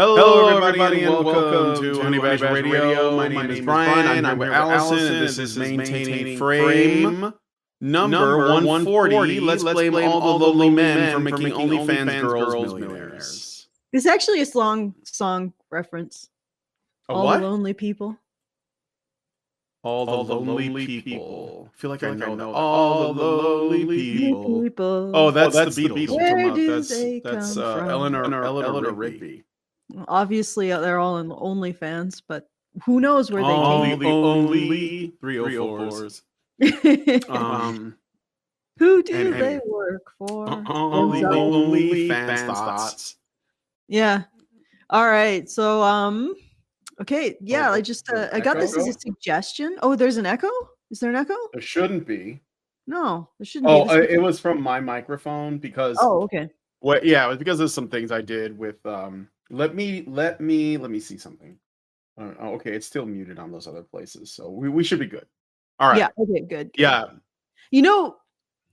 Hello, everybody, and welcome to Honey Badger Radio. My name is Brian. I'm here with Allison, and this is Maintaining Frame number 140. Let's blame all the lonely men for making OnlyFans girls millionaires. It's actually a song reference. All what? the lonely people. All the lonely people. I feel like I know that. All the lonely people. Oh, that's the Beatles. Where do they that's come from? Eleanor Rigby. Obviously, they're all in OnlyFans, but who knows where they came only 304s. Who do they work for? Only fans thoughts. Yeah. All right. So, okay. Yeah. I got this as a suggestion. Oh, there's an echo? Is there an echo? There shouldn't be. No, there shouldn't be. Oh, it was from my microphone because. Oh, okay. Well, yeah, it was because of some things I did with. Let me see something. Okay, it's still muted on those other places, so we should be good. All right. Yeah. Okay. Good. Yeah. You know,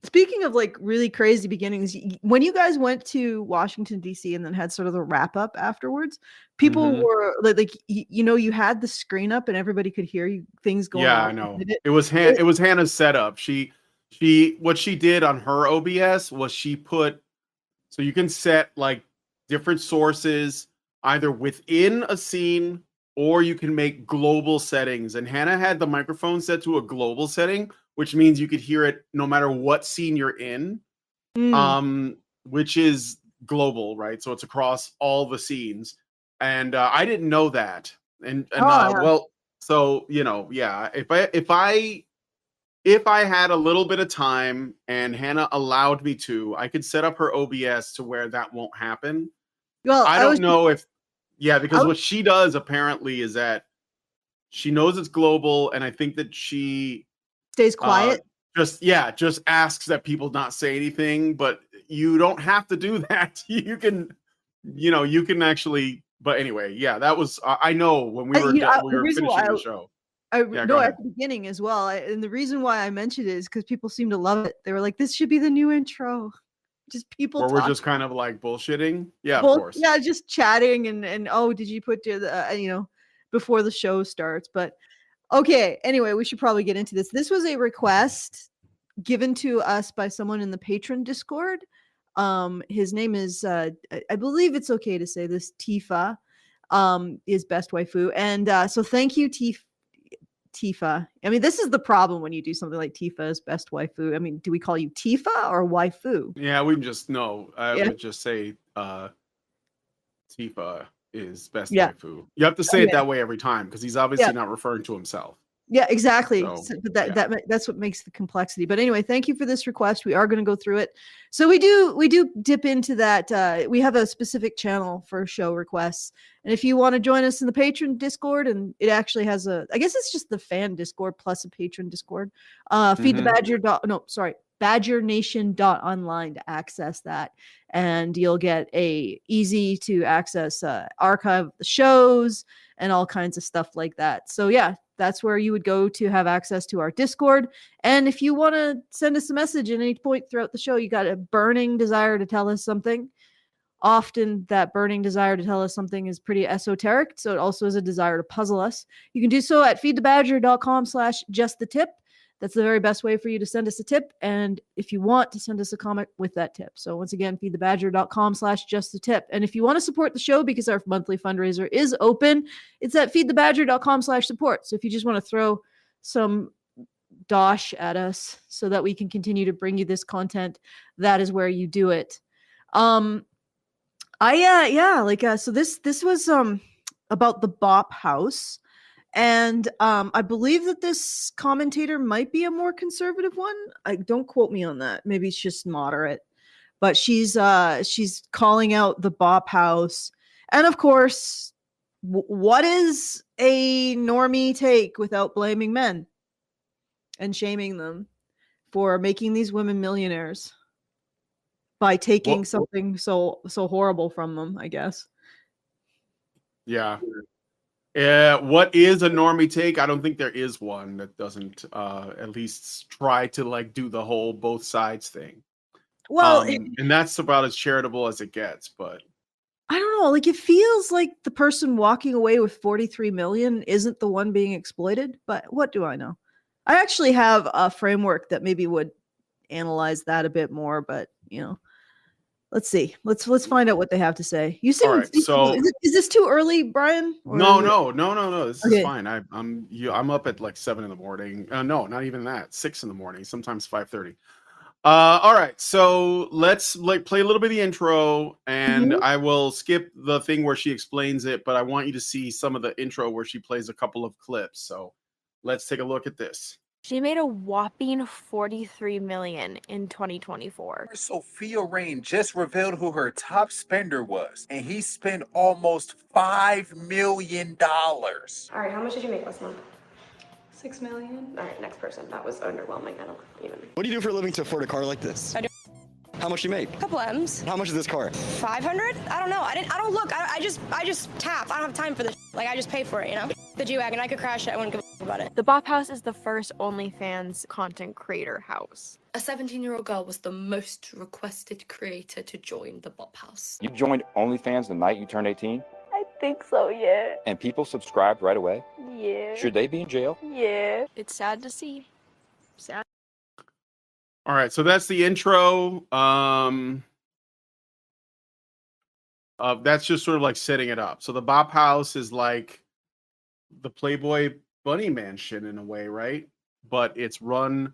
speaking of like really crazy beginnings, when you guys went to Washington D.C. and then had sort of the wrap up afterwards, people were like, you had the screen up and everybody could hear you things going on. Yeah, I know. It was Hannah's setup. She what she did on her OBS was she put so you can set like different sources either within a scene or you can make global settings. And Hannah had the microphone set to a global setting, which means you could hear it no matter what scene you're in, which is global, right? So it's across all the scenes. And I didn't know that. Well, so yeah. If I had a little bit of time and Hannah allowed me to, I could set up her OBS to where that won't happen. Well, I don't know because what she does apparently is that she knows it's global, and I think that she stays quiet. Just asks that people not say anything, but you don't have to do that. You can actually. But anyway, yeah, that was I know when we were finishing the show. At the beginning as well. And the reason why I mentioned it is because people seem to love it. They were like, this should be the new intro. Just people or we're just kind of like bullshitting. Yeah, of course. Yeah, just chatting and oh, did you put the before the show starts? But okay, anyway, we should probably get into this. This was a request given to us by someone in the patron Discord. His name is I believe it's okay to say this, Tifa, is Best Waifu. And so thank you, Tifa. I mean, this is the problem when you do something like Tifa is Best Waifu. I mean, do we call you Tifa or Waifu? Yeah, we can just would just say Tifa is Best Waifu. You have to say it that way every time because he's obviously not referring to himself. Yeah, exactly. But that's what makes the complexity. But anyway, thank you for this request. We are going to go through it. So we do dip into that. We have a specific channel for show requests. And if you want to join us in the patron Discord, and it actually has I guess it's just the fan Discord plus a patron Discord. BadgerNation.online to access that. And you'll get a easy to access archive of the shows and all kinds of stuff like that. So yeah, that's where you would go to have access to our Discord. And if you want to send us a message at any point throughout the show, you got a burning desire to tell us something. Often that burning desire to tell us something is pretty esoteric. So it also is a desire to puzzle us. You can do so at feedthebadger.com/justthetip. That's the very best way for you to send us a tip. And if you want to send us a comment with that tip. So once again, feedthebadger.com/justthetip. And if you want to support the show because our monthly fundraiser is open, it's at feedthebadger.com/support. So if you just want to throw some dosh at us so that we can continue to bring you this content, that is where you do it. So this was about the Bop House. And I believe that this commentator might be a more conservative one. Don't quote me on that. Maybe it's just moderate. But she's calling out the Bop House. And of course, what is a normie take without blaming men and shaming them for making these women millionaires by taking something so horrible from them, I guess. Yeah. What is a normie take? I don't think there is one that doesn't at least try to like do the whole both sides thing. Well, and that's about as charitable as it gets. But I don't know, like it feels like the person walking away with 43 million isn't the one being exploited, but what do I know? I actually have a framework that maybe would analyze that a bit more, but let's see. Let's find out what they have to say. All right, so Is this too early, Brian? Or no, is it no, no, no, no. This is okay? fine. I'm up at like 7 in the morning. No, not even that. 6 in the morning. Sometimes 5:30. All right. So let's like play a little bit of the intro, and Mhm. I will skip the thing where she explains it, but I want you to see some of the intro where she plays a couple of clips. So let's take a look at this. She made a whopping 43 million in 2024. Sophia Rain just revealed who her top spender was, and he spent almost $5 million. All right, how much did you make last month? 6 million. All right, next person. That was underwhelming. I don't even. What do you do for a living to afford a car like this? I do. How much do you make? A couple M's. How much is this car? 500? I don't know. I don't look. I just tap. I don't have time for this. Like I just pay for it, you know? The G-Wagon, I could crash it. I wouldn't give a about it. The Bop House is the first OnlyFans content creator house. A 17-year-old girl was the most requested creator to join the Bop House. You joined OnlyFans the night you turned 18? I think so, yeah. And people subscribed right away? Yeah. Should they be in jail? Yeah. It's sad to see. Sad. All right, so that's the intro. That's just sort of like setting it up. So the Bop House is like the Playboy Bunny Mansion in a way, right? But it's run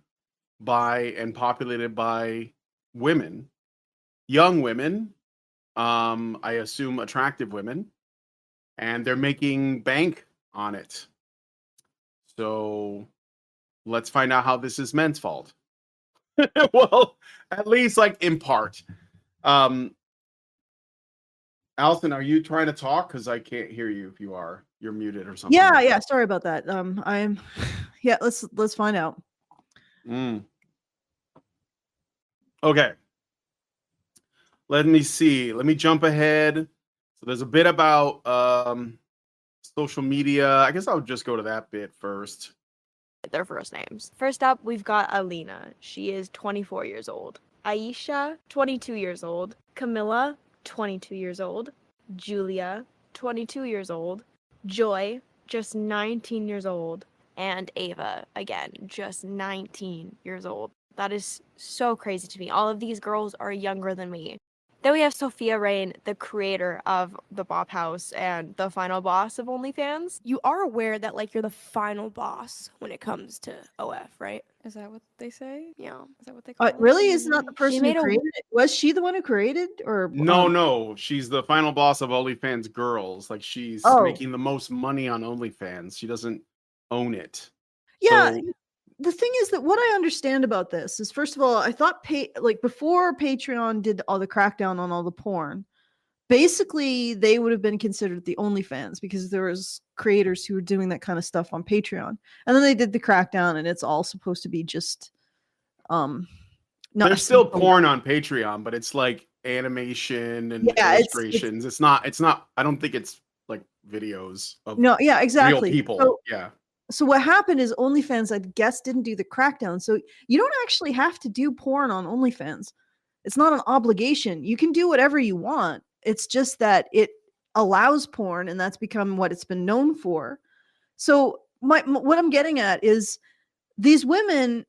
by and populated by women, young women, I assume attractive women, and they're making bank on it. So let's find out how this is men's fault. Well, at least like in part. Allison, are you trying to talk? Because I can't hear you. If you are, you're muted or something. Yeah. Sorry about that. I'm. Yeah, let's find out. Okay. Let me see. Let me jump ahead. So there's a bit about social media. I guess I'll just go to that bit first. Their first names. First up, we've got Alina. She is 24 years old. Aisha, 22 years old. Camilla, 22 years old. Julia, 22 years old. Joy, just 19 years old. And Ava, again, just 19 years old. That is so crazy to me. All of these girls are younger than me. Then we have Sophia Rain, the creator of the Bop House and the final boss of OnlyFans. You are aware that like you're the final boss when it comes to OF, right? Is that what they say? Yeah. Is that what they call it? Really, is not the person made who a- created it? Was she the one who created, or No, she's the final boss of OnlyFans Girls. Like she's Oh. making the most money on OnlyFans. She doesn't own it. Yeah. So- The thing is that what I understand about this is, first of all, I thought like before Patreon did all the crackdown on all the porn, basically they would have been considered the OnlyFans because there was creators who were doing that kind of stuff on Patreon, and then they did the crackdown, and it's all supposed to be just not There's still porn on Patreon, but it's like animation and illustrations. It's not. I don't think it's like videos of real people. So what happened is OnlyFans, I guess, didn't do the crackdown. So you don't actually have to do porn on OnlyFans. It's not an obligation. You can do whatever you want. It's just that it allows porn, and that's become what it's been known for. So what I'm getting at is these women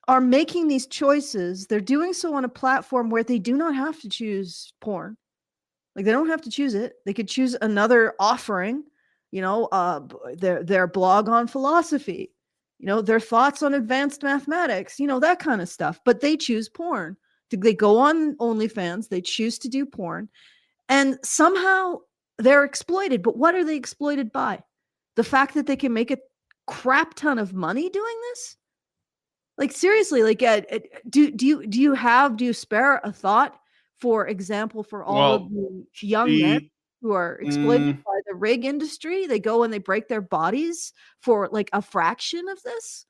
are making these choices. They're doing so on a platform where they do not have to choose porn. Like they don't have to choose it. They could choose another offering. Their blog on philosophy, their thoughts on advanced mathematics, that kind of stuff. But they choose porn. They go on OnlyFans, they choose to do porn, and somehow they're exploited. But what are they exploited by? The fact that they can make a crap ton of money doing this? Like seriously, like do you spare a thought, for example, for all of the young men who are exploited by the rig industry? They go and they break their bodies for like a fraction of this.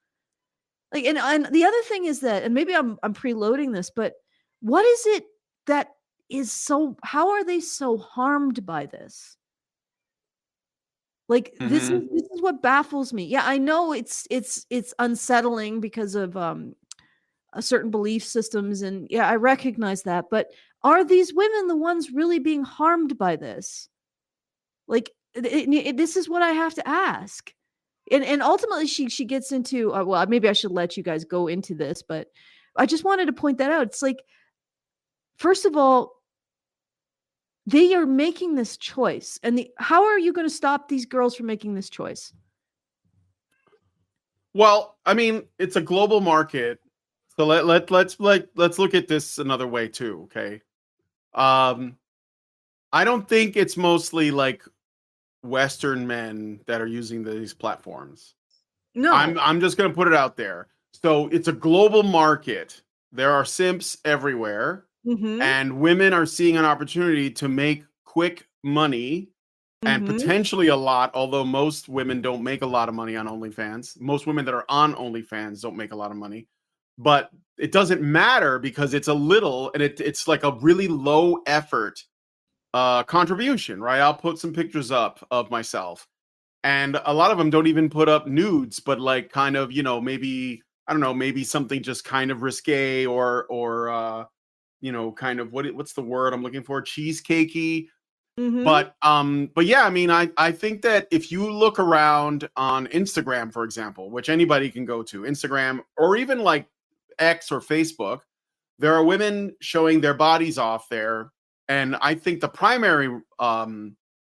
Like, and the other thing is that, and maybe I'm preloading this, but what is it that is so? How are they so harmed by this? Like this is what baffles me. Yeah, I know it's unsettling because of certain belief systems, and yeah, I recognize that, but are these women the ones really being harmed by this? Like, this is what I have to ask. And ultimately she gets into well, maybe I should let you guys go into this, but I just wanted to point that out. It's like, first of all, they are making this choice, and how are you going to stop these girls from making this choice? Well, I mean, it's a global market, so let's look at this another way too. Okay, I don't think it's mostly like Western men that are using these platforms. No. I'm just going to put it out there. So it's a global market. There are simps everywhere, and women are seeing an opportunity to make quick money and potentially a lot, although most women don't make a lot of money on OnlyFans. Most women that are on OnlyFans don't make a lot of money. But it doesn't matter because it's a little, and it's like a really low effort contribution, right? I'll put some pictures up of myself. And a lot of them don't even put up nudes, but like kind of, maybe, I don't know, maybe something just kind of risque or kind of what's the word I'm looking for? Cheesecakey. But yeah, I mean, I think that if you look around on Instagram, for example, which anybody can go to, Instagram or even like X or Facebook, there are women showing their bodies off there. And I think the primary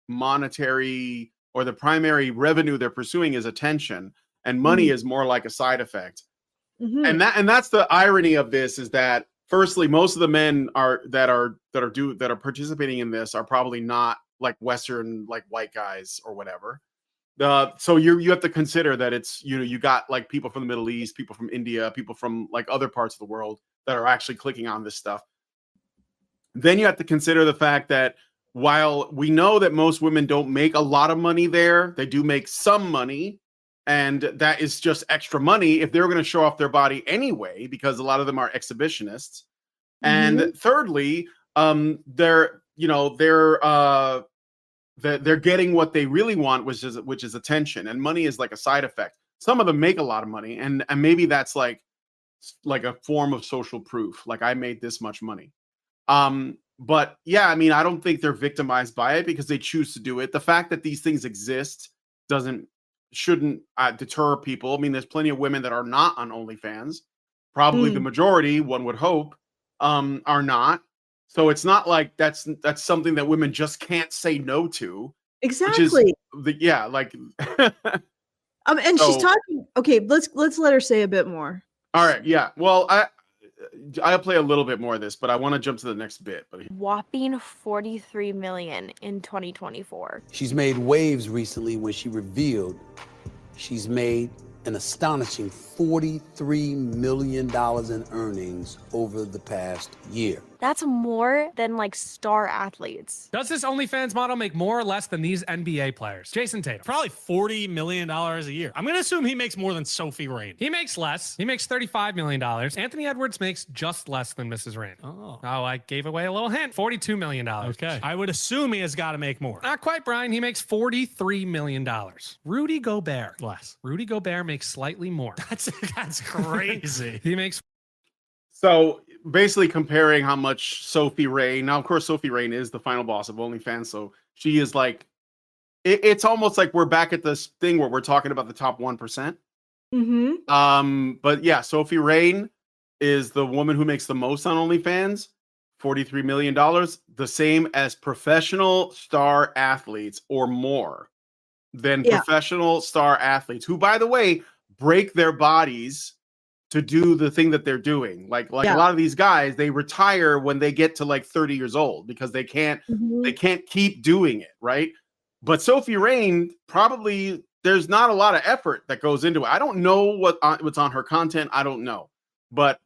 monetary or the primary revenue they're pursuing is attention, and money is more like a side effect. And that's the irony of this, is that firstly, most of the men that are participating in this are probably not like Western, like white guys or whatever. So you have to consider that it's, you got like people from the Middle East, people from India, people from like other parts of the world that are actually clicking on this stuff. Then you have to consider the fact that while we know that most women don't make a lot of money there, they do make some money. And that is just extra money if they're going to show off their body anyway, because a lot of them are exhibitionists. And thirdly, they're getting what they really want, which is attention, and money is like a side effect. Some of them make a lot of money, and maybe that's like a form of social proof. Like, I made this much money. But yeah, I mean, I don't think they're victimized by it because they choose to do it. The fact that these things exist shouldn't deter people. I mean, there's plenty of women that are not on OnlyFans. Probably the majority, one would hope, are not. So it's not like that's something that women just can't say no to. Exactly. Like. And she's talking. Okay, let's let her say a bit more. All right. Yeah. Well, I'll play a little bit more of this, but I want to jump to the next bit. Whopping 43 million in 2024. She's made waves recently when she revealed she's made an astonishing $43 million in earnings over the past year. That's more than like star athletes. Does this OnlyFans model make more or less than these NBA players? Jason Tatum. Probably $40 million a year. I'm going to assume he makes more than Sophie Rain. He makes less. He makes $35 million. Anthony Edwards makes just less than Mrs. Rain. Oh, I gave away a little hint. $42 million. Okay. I would assume he has got to make more. Not quite, Brian. He makes $43 million. Rudy Gobert. Less. Rudy Gobert makes slightly more. That's crazy. He makes. So basically comparing how much Sophie Rain, now of course Sophie Rain is the final boss of OnlyFans, so she is like, it's almost like we're back at this thing where we're talking about the top 1%. But yeah, Sophie Rain is the woman who makes the most on OnlyFans, $43 million, the same as professional star athletes or more than professional star athletes, who, by the way, break their bodies to do the thing that they're doing. Like a lot of these guys, they retire when they get to like 30 years old because they can't keep doing it, right? But Sophie Rain, probably there's not a lot of effort that goes into it. I don't know what's on her content. I don't know. But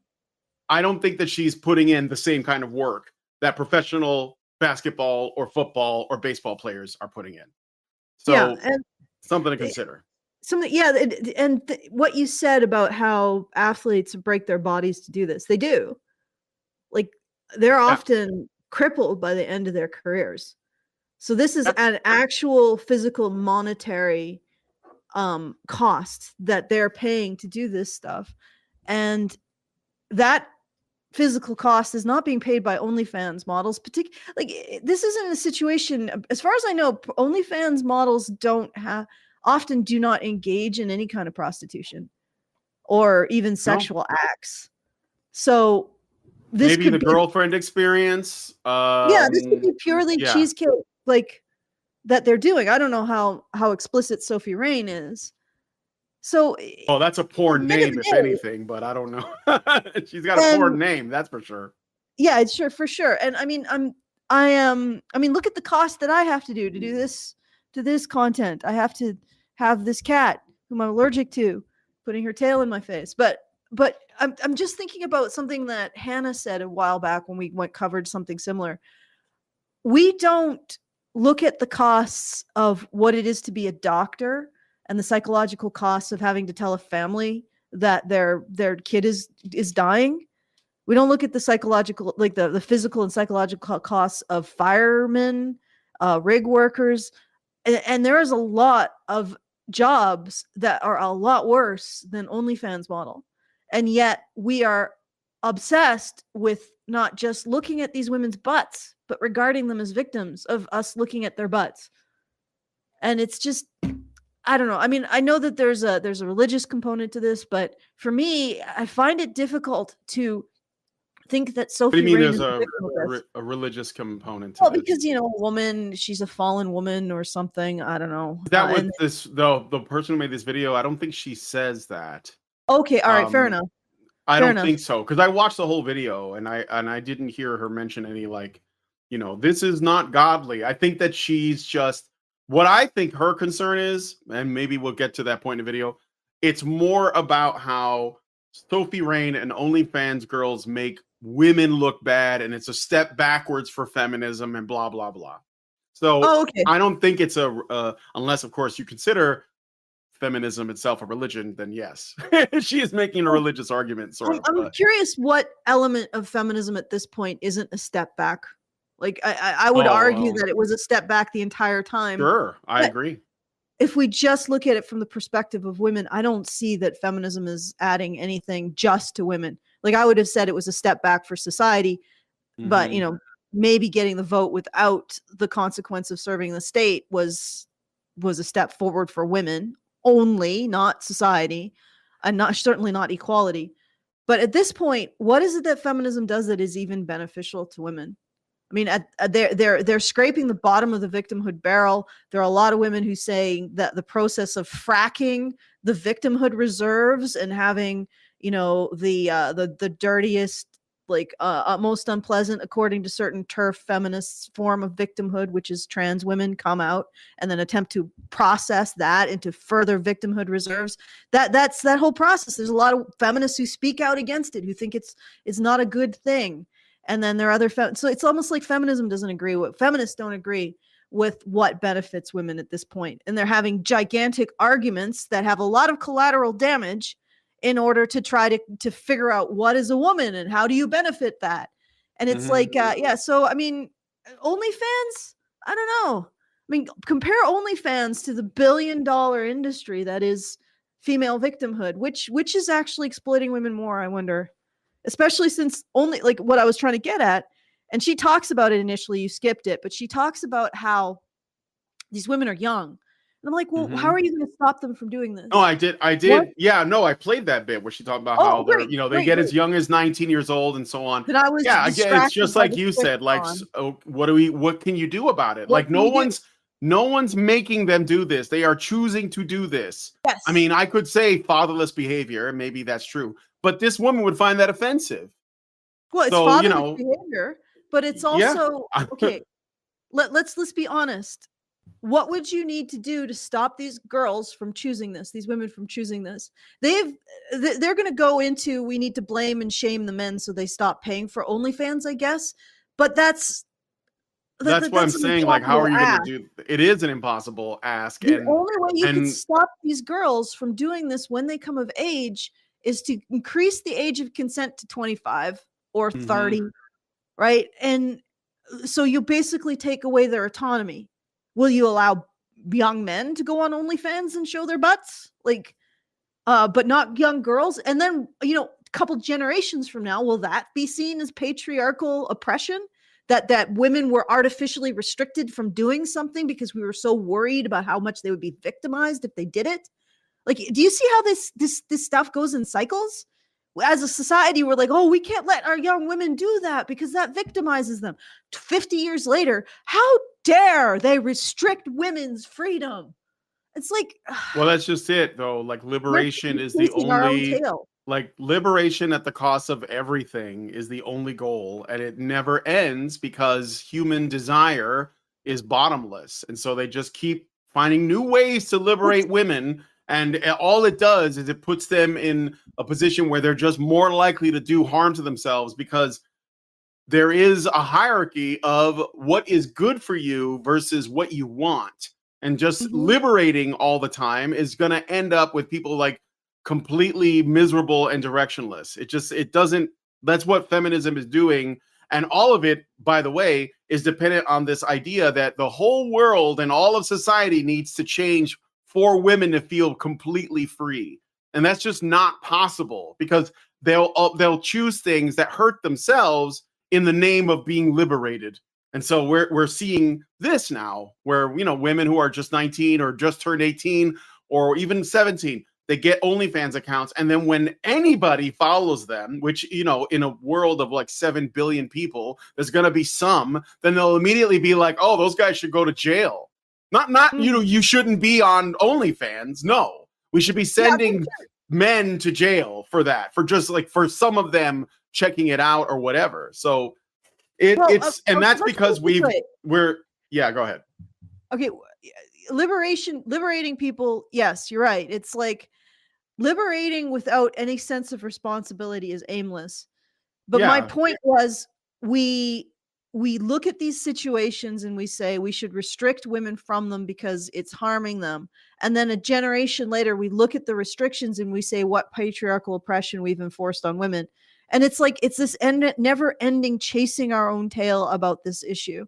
I don't think that she's putting in the same kind of work that professional basketball or football or baseball players are putting in. So something to consider. What you said about how athletes break their bodies to do this, they do. Like, they're often crippled by the end of their careers. So this is an actual physical monetary cost that they're paying to do this stuff. And that physical cost is not being paid by OnlyFans models. This isn't a situation, as far as I know, OnlyFans models often do not engage in any kind of prostitution or even sexual acts. So this maybe could the be girlfriend experience. this could be purely cheesecake like that they're doing. I don't know how explicit Sophie Rain is. So Oh, that's a porn name, if anything, but I don't know. She's got a porn name, that's for sure. Yeah, it's for sure. And I mean, look at the cost that I have to do this content. I have to have this cat whom I'm allergic to putting her tail in my face. But I'm just thinking about something that Hannah said a while back when we covered something similar. We don't look at the costs of what it is to be a doctor and the psychological costs of having to tell a family that their kid is dying. We don't look at the psychological, like the physical and psychological costs of firemen, rig workers. And there is a lot of jobs that are a lot worse than OnlyFans model. And yet we are obsessed with not just looking at these women's butts, but regarding them as victims of us looking at their butts. And it's just, I don't know. I mean, I know that there's a religious component to this, but for me, I find it difficult to think that Sophie What do you mean Rain there's is a religious component to this? because a woman, she's a fallen woman or something. I don't know. Is that what the person who made this video, I don't think she says that. Okay, all right, fair enough. I don't think so, because I watched the whole video and I didn't hear her mention any this is not godly. I think that she's just, what I think her concern is, and maybe we'll get to that point in the video, it's more about how Sophie Rain and OnlyFans girls make women look bad, and it's a step backwards for feminism and blah blah blah. So I don't think it's unless of course you consider feminism itself a religion, then yes, she is making a religious argument. I'm curious what element of feminism at this point isn't a step back. Like I would argue that it was a step back the entire time. Sure, I agree. If we just look at it from the perspective of women, I don't see that feminism is adding anything just to women. Like I would have said it was a step back for society, but maybe getting the vote without the consequence of serving the state was a step forward for women only, not society, and certainly not equality. But at this point, what is it that feminism does that is even beneficial to women? I mean, they're scraping the bottom of the victimhood barrel. There are a lot of women who say that the process of fracking the victimhood reserves and having, the dirtiest, most unpleasant, according to certain TERF feminists, form of victimhood, which is trans women come out and then attempt to process that into further victimhood reserves. That's that whole process. There's a lot of feminists who speak out against it, who think it's not a good thing. And then there are other so it's almost like feminism doesn't agree with feminists don't agree with what benefits women at this point. And they're having gigantic arguments that have a lot of collateral damage in order to try to figure out what is a woman and how do you benefit that. And it's so I mean, OnlyFans, I don't know. I mean, compare OnlyFans to the billion-dollar industry that is female victimhood, which is actually exploiting women more, I wonder. Especially since what I was trying to get at, and she talks about it initially, you skipped it, but she talks about how these women are young. And I'm like, well, how are you going to stop them from doing this? No, I did. What? Yeah, no, I played that bit where she talked about how they get as young as 19 years old and so on. But I was again, it's just like you said, what can you do about it? Like no one's making them do this. They are choosing to do this. Yes. I mean, I could say fatherless behavior, and maybe that's true. But this woman would find that offensive. Well, it's fatherless behavior, but it's also okay. Let's be honest. What would you need to do to stop these girls from choosing this? These women from choosing this? They're going to go into, we need to blame and shame the men so they stop paying for OnlyFans, I guess. But that's what I'm saying. Like, how are you going to do? It is an impossible ask. The only way you can stop these girls from doing this when they come of age is to increase the age of consent to 25 or 30, right? And so you basically take away their autonomy. Will you allow young men to go on OnlyFans and show their butts? But not young girls? And then, couple generations from now, will that be seen as patriarchal oppression? That women were artificially restricted from doing something because we were so worried about how much they would be victimized if they did it? Like, do you see how this stuff goes in cycles? As a society, we're like, oh, we can't let our young women do that because that victimizes them. 50 years later, how dare they restrict women's freedom? It's like, well, that's just it, though. Like, liberation is the chasing our own only, tail. like, liberation at the cost of everything is the only goal, and it never ends because human desire is bottomless. And so they just keep finding new ways to liberate women. And all it does is it puts them in a position where they're just more likely to do harm to themselves, because there is a hierarchy of what is good for you versus what you want. And just liberating all the time is going to end up with people like completely miserable and directionless. It doesn't, that's what feminism is doing. And all of it, by the way, is dependent on this idea that the whole world and all of society needs to change for women to feel completely free. And that's just not possible, because they'll choose things that hurt themselves in the name of being liberated. And so we're seeing this now, where, you know, women who are just 19 or just turned 18 or even 17, they get OnlyFans accounts. And then when anybody follows them, which, you know, in a world of like 7 billion people, there's going to be some, then they'll immediately be like, oh, those guys should go to jail. Not you know, you shouldn't be on OnlyFans. No, we should be sending men to jail for that, for just like, for some of them checking it out or whatever. So and that's because we're yeah, go ahead. Okay, liberating people. Yes, you're right. It's like liberating without any sense of responsibility is aimless. But my point was, we look at these situations and we say we should restrict women from them because it's harming them. And then a generation later, we look at the restrictions and we say what patriarchal oppression we've enforced on women. And it's like, it's this never ending chasing our own tail about this issue.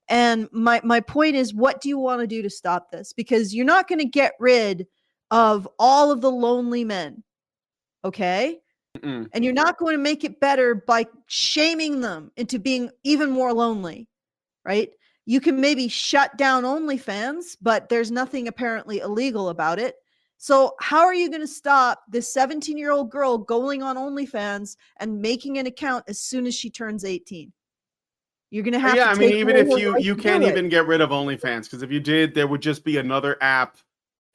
And my point is, what do you want to do to stop this? Because you're not going to get rid of all of the lonely men. Okay. And you're not going to make it better by shaming them into being even more lonely. Right. You can maybe shut down OnlyFans, but there's nothing apparently illegal about it. So how are you going to stop this 17-year-old girl going on OnlyFans and making an account as soon as she turns 18? You're going to have to I mean, take even away if her right you to can't do it. even get rid of OnlyFans, because if you did, there would just be another app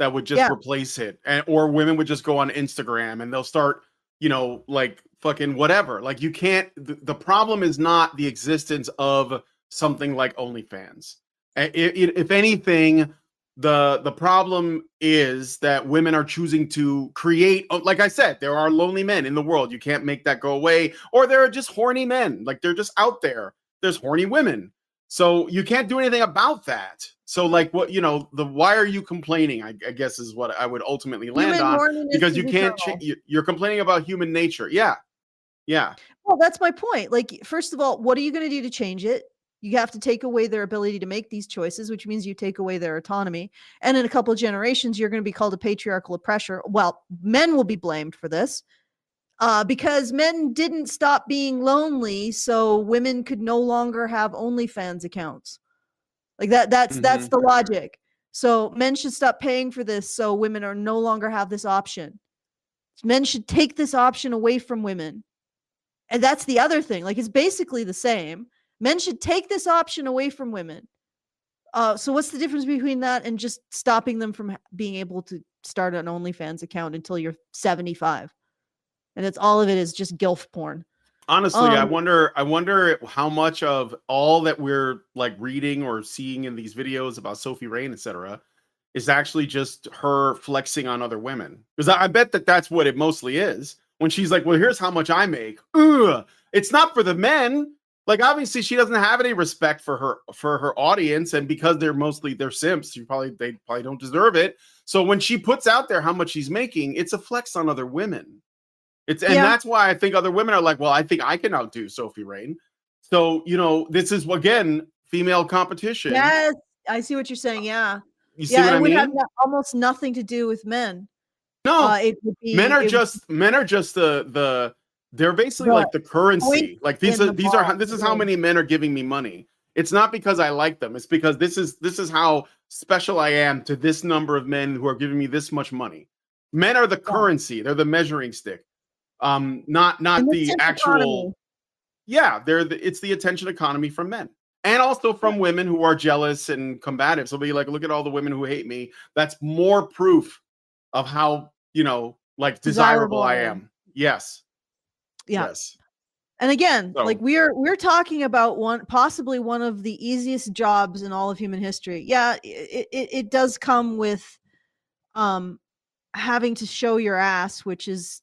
that would just replace it. Or women would just go on Instagram and they'll start, you know, like fucking whatever. Like, you can't, the problem is not the existence of something like OnlyFans. If anything, the problem is that women are choosing to create, like I said, there are lonely men in the world. You can't make that go away. Or there are just horny men. Like, they're just out there. There's horny women. So you can't do anything about that. So, like, what, you know, why are you complaining, I guess is what I would ultimately land on, because you can't, you're complaining about human nature. Yeah. Yeah. Well, that's my point. Like, first of all, what are you going to do to change it? You have to take away their ability to make these choices, which means you take away their autonomy. And in a couple of generations, you're going to be called a patriarchal oppressor. Well, men will be blamed for this because men didn't stop being lonely, so women could no longer have OnlyFans accounts. Like that's the logic. So men should stop paying for this, so women are no longer have this option. Men should take this option away from women. And that's the other thing. Like, it's basically the same. Men should take this option away from women. So what's the difference between that and just stopping them from being able to start an OnlyFans account until you're 75? And it's all of it is just gilf porn. Honestly, I wonder how much of all that we're like reading or seeing in these videos about Sophie Rain, etc., is actually just her flexing on other women. Because I bet that's what it mostly is. When she's like, well, here's how much I make. Ugh. It's not for the men. Like, obviously she doesn't have any respect for her audience, and because they're simps, they probably don't deserve it. So when she puts out there how much she's making, it's a flex on other women. That's why I think other women are like, well, I think I can outdo Sophie Rain. So, you know, this is again female competition. Yes, I see what you're saying. Yeah. You see what I mean? It would have almost nothing to do with men. No, men are just the They're basically The like the currency. point Like in the ball this is to how win. many men are giving me money. It's not because I like them. It's because this is how special I am to this number of men who are giving me this much money. Men are the currency. They're the measuring stick. Not In this the economy. actual. Yeah, it's the attention economy from men. And also from women who are jealous and combative. So be like, look at all the women who hate me. That's more proof of how, like desirable I am. Yes. Yeah. Yes. And again, So- like we're talking about possibly one of the easiest jobs in all of human history. Yeah, it does come with having to show your ass, which is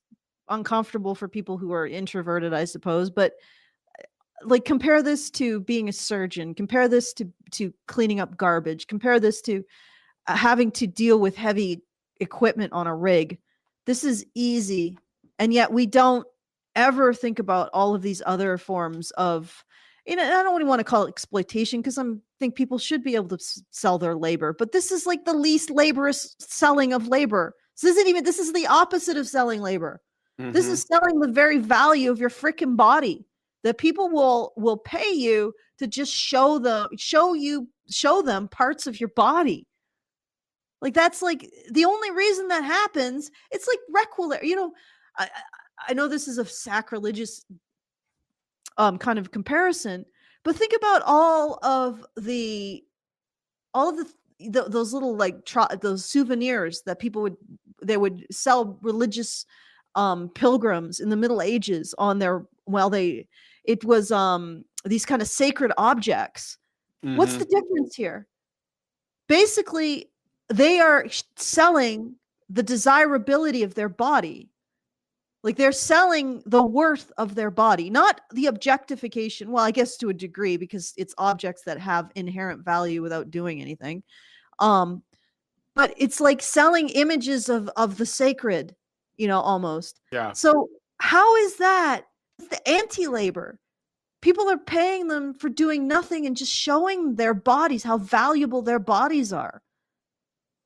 uncomfortable for people who are introverted, I suppose. But like compare this to being a surgeon, compare this to cleaning up garbage, compare this to having to deal with heavy equipment on a rig. This is easy, and yet we don't ever think about all of these other forms of, I don't really want to call it exploitation, because I think people should be able to sell their labor, but this is like the least laborious selling of labor. This is the opposite of selling labor. This is selling the very value of your freaking body, that people will pay you to just show them parts of your body. Like, that's like the only reason that happens. It's like requisite, I know this is a sacrilegious kind of comparison, but think about all of the those little like those souvenirs that they would sell religious pilgrims in the Middle Ages on their it was these kind of sacred objects. What's the difference here? Basically, they are selling the desirability of their body. Like, they're selling the worth of their body, not the objectification. Well, I guess to a degree, because it's objects that have inherent value without doing anything. But it's like selling images of the sacred, almost. Yeah. So how is that? It's the anti-labor. People are paying them for doing nothing and just showing their bodies, how valuable their bodies are.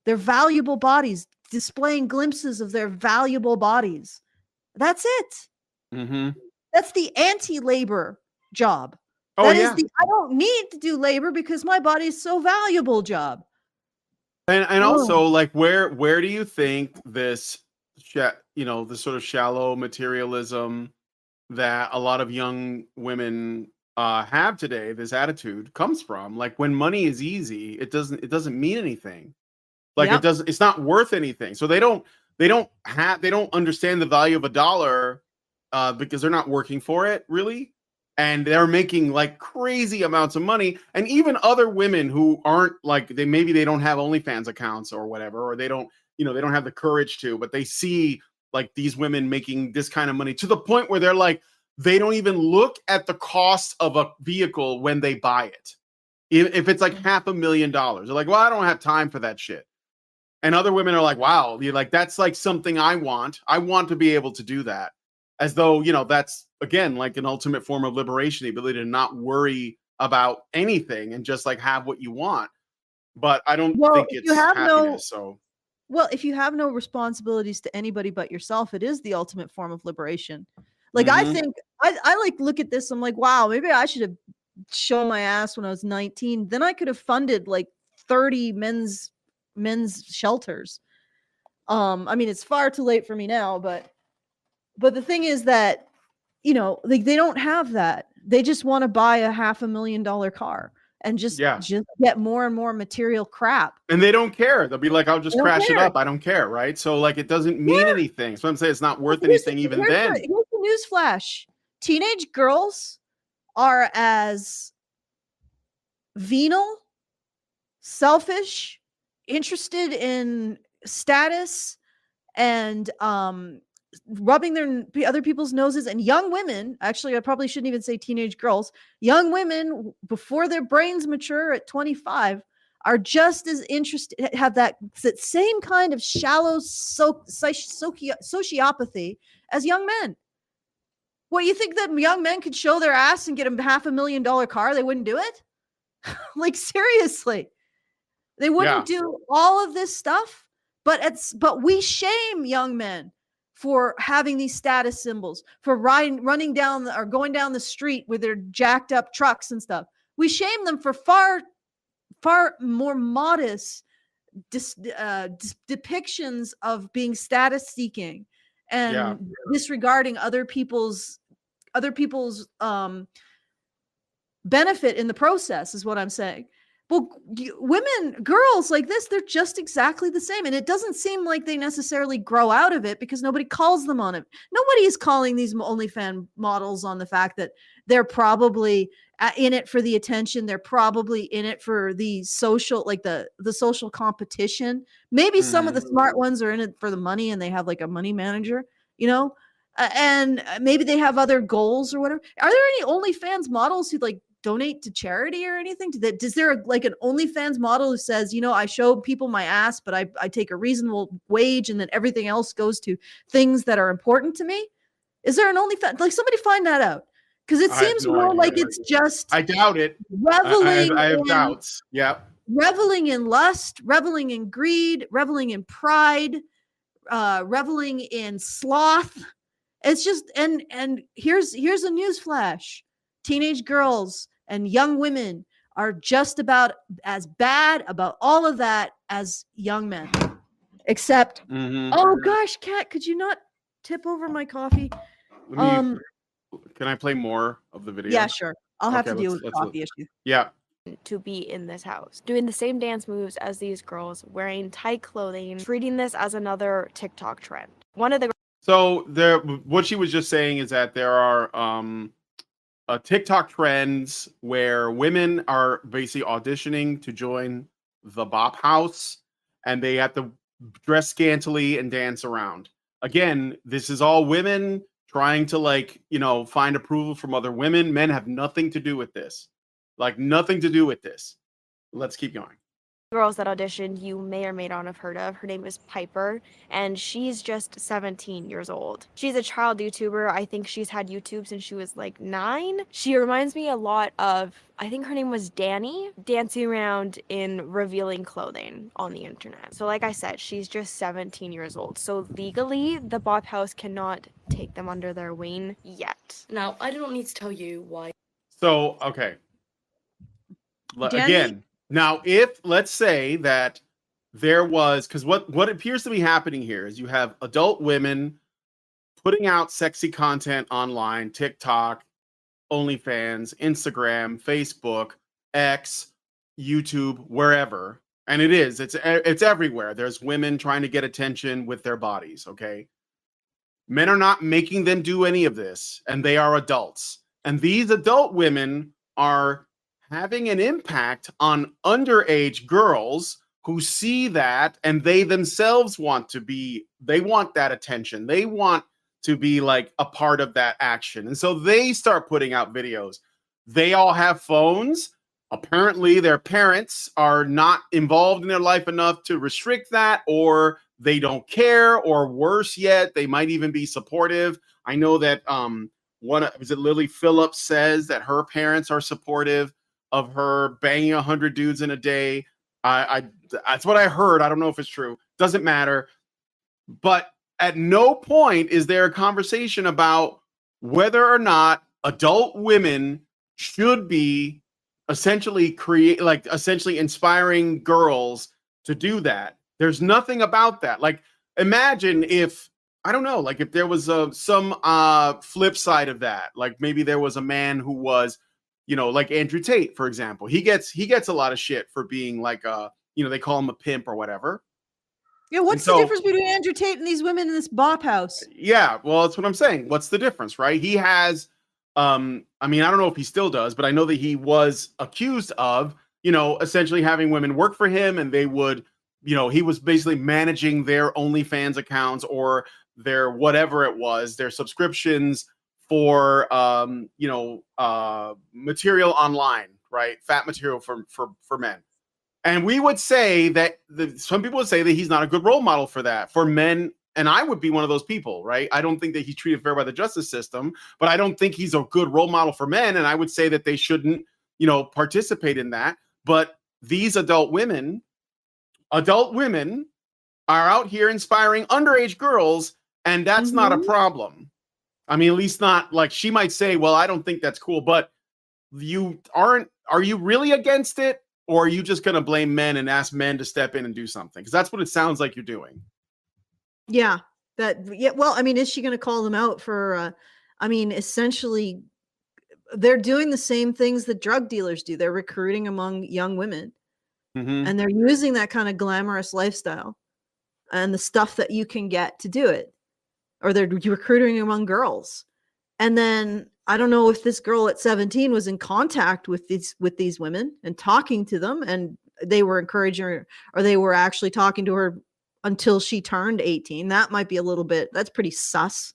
Their valuable bodies, displaying glimpses of their valuable bodies. That's it. That's the anti-labor job. Oh, Is I don't need to do labor because my body is so valuable job. And also, like, where do you think this, this sort of shallow materialism that a lot of young women have today, this attitude, comes from? Like, when money is easy, it doesn't mean anything. Like, it's not worth anything. So they don't understand the value of a dollar because they're not working for it, really. And they're making like crazy amounts of money. And even other women who aren't like, maybe they don't have OnlyFans accounts or whatever, or they don't have the courage to, but they see like these women making this kind of money to the point where they're like, they don't even look at the cost of a vehicle when they buy it. If it's like $500,000, they're like, well, I don't have time for that shit. And other women are like, wow, you're like, that's like something I want. I want to be able to do that. As though, that's, again, like an ultimate form of liberation, the ability to not worry about anything and just like have what you want. But I don't think it's happiness. Well, if you have no responsibilities to anybody but yourself, it is the ultimate form of liberation. Like, I think I like look at this. I'm like, wow, maybe I should have shown my ass when I was 19. Then I could have funded like 30 men's shelters. I mean, it's far too late for me now, but the thing is that, like, they don't have that. They just want to buy a $500,000 car and just get more and more material crap. And they don't care. They'll be like, I'll just crash it up. I don't care. Right. So like, it doesn't mean anything. So I'm saying it's not worth anything even then. Here's the news flash. Teenage girls are as venal, selfish, interested in status, and rubbing their other people's noses. And young women, actually, I probably shouldn't even say teenage girls, young women before their brains mature at 25 are just as interested, have that same kind of shallow sociopathy as young men. What, you think that young men could show their ass and get a $500,000 car? They wouldn't do it? Like, seriously. They wouldn't do all of this stuff, but we shame young men for having these status symbols, for running down or going down the street with their jacked up trucks and stuff. We shame them for far more modest depictions of being status seeking and disregarding other people's benefit in the process, is what I'm saying. Well, girls like this, they're just exactly the same. And it doesn't seem like they necessarily grow out of it because nobody calls them on it. Nobody is calling these OnlyFans models on the fact that they're probably in it for the attention. They're probably in it for the social, like the social competition. Maybe some of the smart ones are in it for the money and they have like a money manager, and maybe they have other goals or whatever. Are there any OnlyFans models who like donate to charity or anything? Is there like an OnlyFans model who says, I show people my ass, but I take a reasonable wage and then everything else goes to things that are important to me? Is there an OnlyFans? Like, somebody find that out. Because it seems more like it's just. I doubt it. Reveling. I have doubts. Yeah. Reveling in lust, reveling in greed, reveling in pride, reveling in sloth. It's just, and here's a news flash. Teenage girls and young women are just about as bad about all of that as young men. Except, oh gosh, Kat, could you not tip over my coffee? Can I play more of the video? Yeah, sure. I'll have to deal with the coffee issue. Yeah. To be in this house, doing the same dance moves as these girls, wearing tight clothing, treating this as another TikTok trend. So what she was just saying is that there are TikTok trends where women are basically auditioning to join the Bop House, and they have to dress scantily and dance around. Again, this is all women trying to find approval from other women. Men have nothing to do with this. Nothing to do with this. Let's keep going. Girls that auditioned, you may or may not have heard of. Her name is Piper, and she's just 17 years old. She's a child YouTuber. I think she's had YouTube since she was like 9. She reminds me a lot of, I think her name was Danny, dancing around in revealing clothing on the internet. So like I said, she's just 17 years old. So legally, the Bop House cannot take them under their wing yet. Now, I don't need to tell you why. So, okay. Danny? Again, now, if let's say that there was, because what appears to be happening here is you have adult women putting out sexy content online, TikTok, OnlyFans, Instagram, Facebook, X, YouTube, wherever, and it's everywhere. There's women trying to get attention with their bodies. Okay, men are not making them do any of this, and they are adults, and these adult women are having an impact on underage girls who see that, and they themselves want that attention. They want to be like a part of that action. And so they start putting out videos. They all have phones. Apparently their parents are not involved in their life enough to restrict that, or they don't care, or worse yet, they might even be supportive. I know that Lily Phillips says that her parents are supportive of her banging 100 dudes in a day. That's what I heard. I don't know if it's true. Doesn't matter. But at no point is there a conversation about whether or not adult women should be essentially inspiring girls to do that. There's nothing about that. Like, imagine if, I don't know, like if there was some flip side of that. Like maybe there was a man who was, like Andrew Tate, for example. He gets a lot of shit for being like they call him a pimp or whatever. Yeah, what's the difference between Andrew Tate and these women in this Bop House? Yeah, well, that's what I'm saying. What's the difference, right? He has, I don't know if he still does, but I know that he was accused of, essentially having women work for him, and they would, he was basically managing their OnlyFans accounts or their whatever it was, their subscriptions for material online, right? Fat material for men. And we would say that some people would say that he's not a good role model for that, for men. And I would be one of those people, right? I don't think that he's treated fair by the justice system, but I don't think he's a good role model for men. And I would say that they shouldn't, participate in that. But these adult women are out here inspiring underage girls And that's not a Mhm. problem. I mean, at least not like she might say, well, I don't think that's cool, but are you really against it? Or are you just going to blame men and ask men to step in and do something? Because that's what it sounds like you're doing. Yeah. Yeah. Well, I mean, is she going to call them out for, I mean, essentially, they're doing the same things that drug dealers do. They're recruiting among young women Mm-hmm. and they're using that kind of glamorous lifestyle and the stuff that you can get to do it. Or they're recruiting among girls. And then I don't know if this girl at 17 was in contact with these women and talking to them, and they were encouraging her, or they were actually talking to her until she turned 18. That might be that's pretty sus,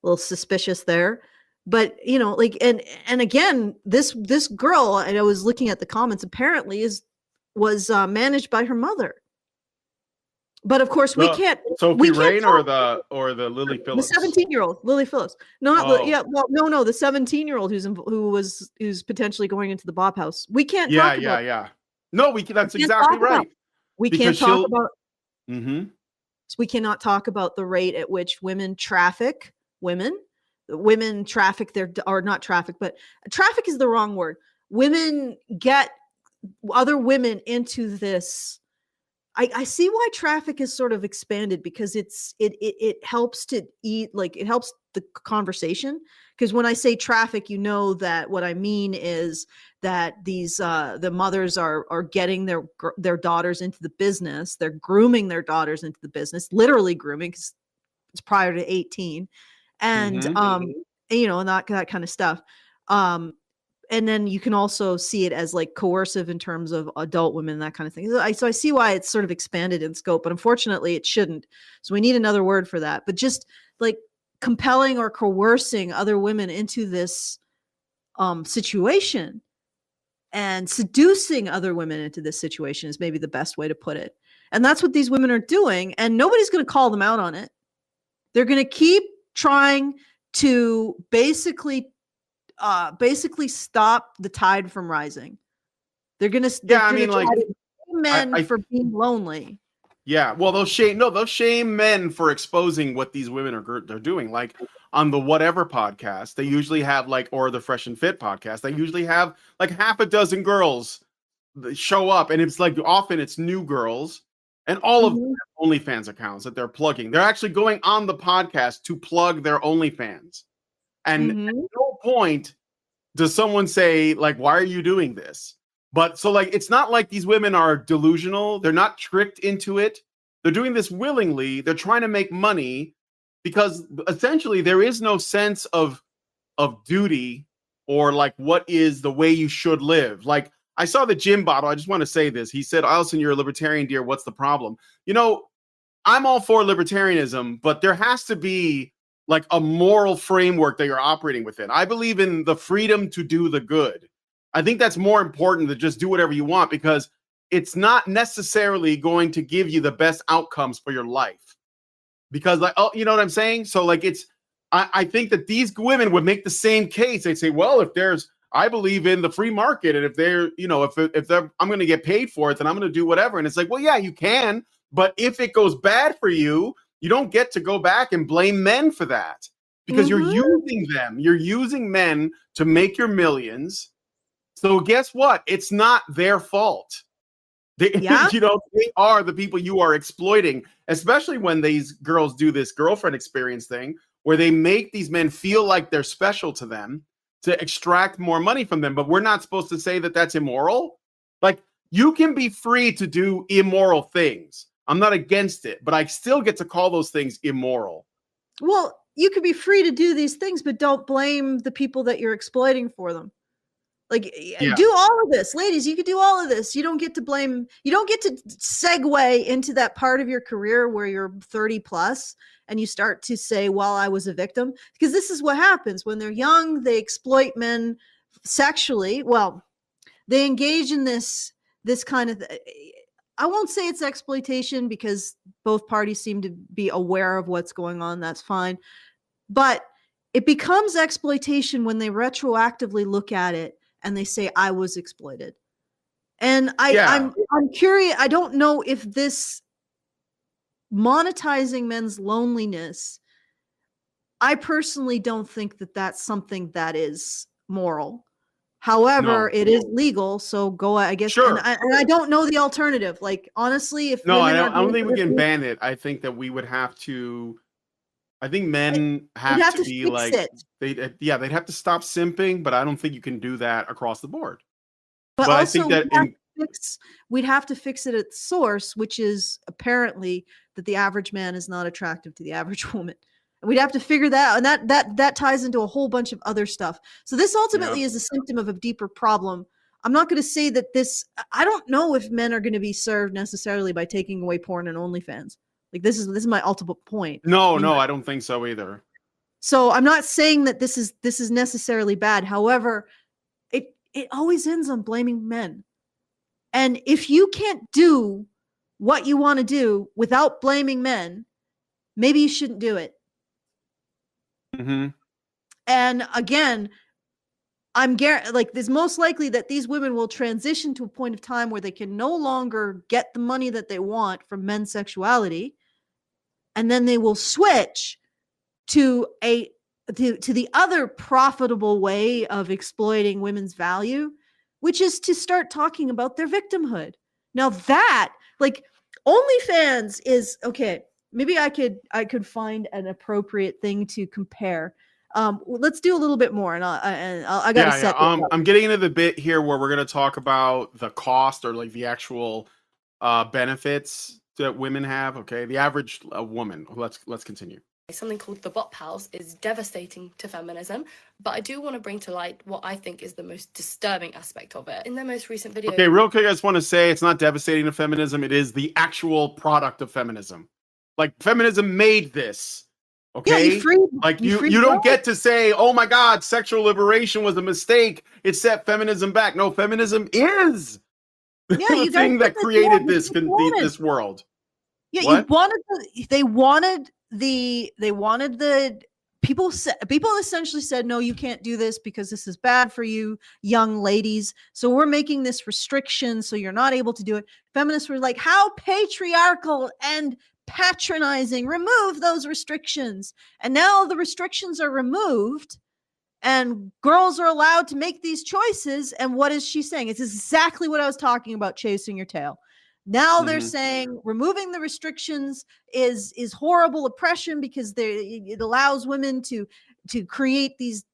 a little suspicious there. But like, and again, this girl, and I was looking at the comments, apparently was managed by her mother. But of course, we can't. Sophie Rain talk, or the Lily the Phillips. 17-year-old Lily Phillips, Oh. no, the 17-year-old who's potentially going into the Bop House. We can't Yeah, talk about. yeah. No, we can. That's we can't exactly talk about- right. We Because can't talk about. Mm-hmm. We cannot talk about the rate at which women traffic women. Women traffic or not traffic, but traffic is the wrong word. Women get other women into this. I see why traffic is sort of expanded, because it helps to it helps the conversation. Because when I say traffic, that what I mean is that these the mothers are getting their daughters into the business. They're grooming their daughters into the business, literally grooming, because it's prior to 18, and Mhm. and that kind of stuff. And then you can also see it as like coercive in terms of adult women, that kind of thing. So I see why it's sort of expanded in scope, but unfortunately it shouldn't. So we need another word for that. But just like compelling or coercing other women into this situation and seducing other women into this situation is maybe the best way to put it. And that's what these women are doing. And nobody's going to call them out on it. They're going to keep trying to basically stop the tide from rising. They're gonna men for being lonely. Yeah, well, they'll shame men for exposing what these women they're doing. Like on the Whatever podcast, they usually have or the Fresh and Fit podcast, they usually have like half a dozen girls that show up, and it's like often it's new girls, and all of them have OnlyFans accounts that they're plugging. They're actually going on the podcast to plug their OnlyFans, and at no point does someone say why are you doing this? But so it's not like these women are delusional. They're not tricked into it. They're doing this willingly. They're trying to make money because essentially there is no sense of duty or what is the way you should live. Like I saw the Jim Bottle. I just want to say this. He said, Allison, you're a libertarian, dear. What's the problem? I'm all for libertarianism, but there has to be a moral framework that you're operating within. I believe in the freedom to do the good. I think that's more important than just do whatever you want, because it's not necessarily going to give you the best outcomes for your life. Because you know what I'm saying? So I think that these women would make the same case. They'd say, well, I believe in the free market, and if I'm going to get paid for it, then I'm going to do whatever. And it's like, well, yeah, you can, but if it goes bad for you, you don't get to go back and blame men for that, because you're using them. You're using men to make your millions. So guess what? It's not their fault. They are the people you are exploiting, especially when these girls do this girlfriend experience thing where they make these men feel like they're special to them to extract more money from them. But we're not supposed to say that that's immoral. You can be free to do immoral things. I'm not against it, but I still get to call those things immoral. Well, you could be free to do these things, but don't blame the people that you're exploiting for them. Do all of this. Ladies, you could do all of this. You don't get to blame. You don't get to segue into that part of your career where you're 30 plus and you start to say, well, I was a victim. Because this is what happens when they're young. They exploit men sexually. Well, they engage in this kind of I won't say it's exploitation, because both parties seem to be aware of what's going on. That's fine. But it becomes exploitation when they retroactively look at it and they say, I was exploited. And I'm curious. I don't know if this monetizing men's loneliness I personally don't think that that's something that is moral. However, No. it is legal, so go. I guess, Sure. and I don't know the alternative. Like honestly, if No, women I are don't going think for we this can route, ban it. I think that we would have to. I think men we'd have have to to be fix like it. they'd have to stop simping, but I don't think you can do that across the board. But I also, think that in we'd have to fix it at source, which is apparently that the average man is not attractive to the average woman. And we'd have to figure that out, and that ties into a whole bunch of other stuff. So this ultimately is a symptom of a deeper problem. I'm not going to say that this. I don't know if men are going to be served necessarily by taking away porn and OnlyFans. Like this is my ultimate point. no, I mean, no, I don't think so either. so I'm not saying that this is necessarily bad. However, it always ends on blaming men. And if you can't do what you want to do without blaming men, maybe you shouldn't do it. Mm-hmm. And again, it's most likely that these women will transition to a point of time where they can no longer get the money that they want from men's sexuality, and then they will switch to the other profitable way of exploiting women's value, which is to start talking about their victimhood. Now that, like, OnlyFans is okay. Maybe I could find an appropriate thing to compare. Let's do a little bit more, and I gotta set this up. I'm getting into the bit here where we're gonna talk about the cost or like the actual benefits that women have. Okay, the average woman. Let's continue. Something called the bot pals is devastating to feminism, but I do want to bring to light what I think is the most disturbing aspect of it. In their most recent video... Okay, real quick, I just want to say it's not devastating to feminism. It is the actual product of feminism. Like, feminism made this. Okay? Yeah, you don't get to say, oh my God, sexual liberation was a mistake. It set feminism back. No, feminism is the thing that created this world. Yeah, what? they wanted the people essentially said, no, you can't do this because this is bad for you young ladies, so we're making this restriction so you're not able to do it. Feminists were like, how patriarchal and patronizing, remove those restrictions. And now the restrictions are removed and girls are allowed to make these choices. And what is she saying? It's exactly what I was talking about, chasing your tail. Now they're saying removing the restrictions is horrible oppression because it allows women to create these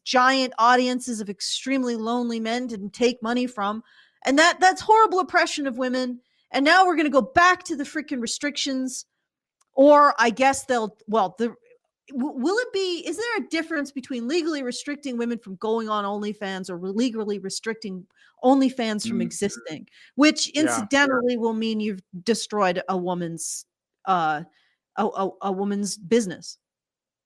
giant audiences of extremely lonely men to take money from, and that's horrible oppression of women. And now we're going to go back to the freaking restrictions, or I guess will it be? Is there a difference between legally restricting women from going on OnlyFans or legally restricting OnlyFans from existing? Which incidentally will mean you've destroyed a woman's a woman's business.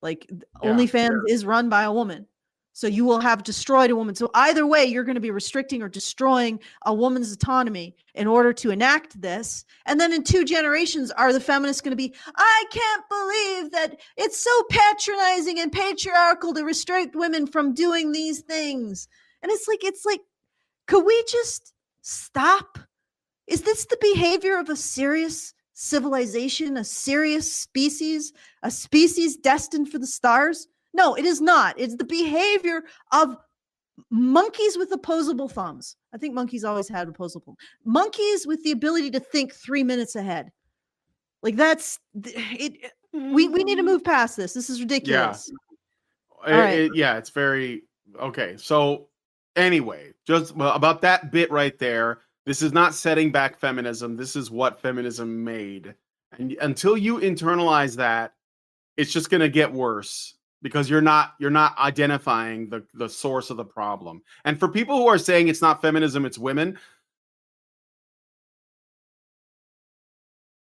Like OnlyFans is run by a woman, so you will have destroyed a woman. So either way, you're going to be restricting or destroying a woman's autonomy in order to enact this. And then in 2 generations, are the feminists going to be, I can't believe that it's so patronizing and patriarchal to restrict women from doing these things? And it's like, could we just stop? Is this the behavior of a serious civilization, a serious species, a species destined for the stars? No, it is not. It's the behavior of monkeys with opposable thumbs. I think monkeys always had opposable. Monkeys with the ability to think 3 minutes ahead. Like that's it. We need to move past this. This is ridiculous. Yeah, it's very okay. So anyway, just about that bit right there. This is not setting back feminism. This is what feminism made. And until you internalize that, it's just going to get worse because you're not identifying the source of the problem. And for people who are saying it's not feminism, it's women,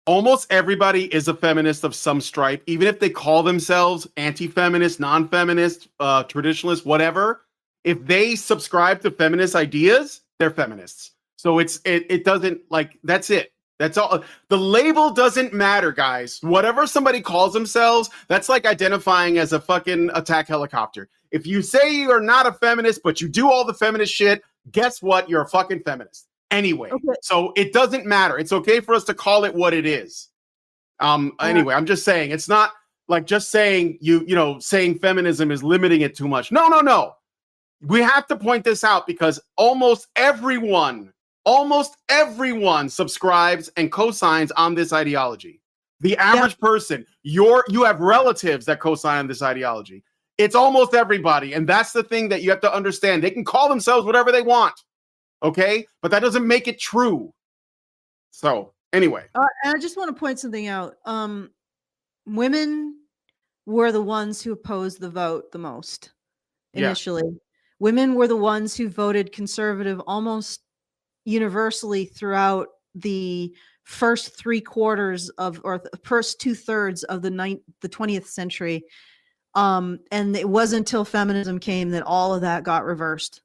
almost everybody is a feminist of some stripe, even if they call themselves anti-feminist, non-feminist, traditionalist, whatever. If they subscribe to feminist ideas, they're feminists. So it doesn't, like, that's it. That's all. The label doesn't matter, guys. Whatever somebody calls themselves, that's like identifying as a fucking attack helicopter. If you say you're not a feminist, but you do all the feminist shit, guess what? You're a fucking feminist. Anyway, so it doesn't matter. It's okay for us to call it what it is. Anyway, I'm just saying it's not like just saying saying feminism is limiting it too much. No. We have to point this out because almost everyone subscribes and co-signs on this ideology. The average person, you have relatives that co-sign on this ideology. It's almost everybody. And that's the thing that you have to understand. They can call themselves whatever they want. Okay? But that doesn't make it true. So anyway. And I just want to point something out. Women were the ones who opposed the vote the most initially. Yeah. Women were the ones who voted conservative almost universally throughout the first 3/4 of, or the first 2/3 of the 20th century. And it wasn't until feminism came that all of that got reversed.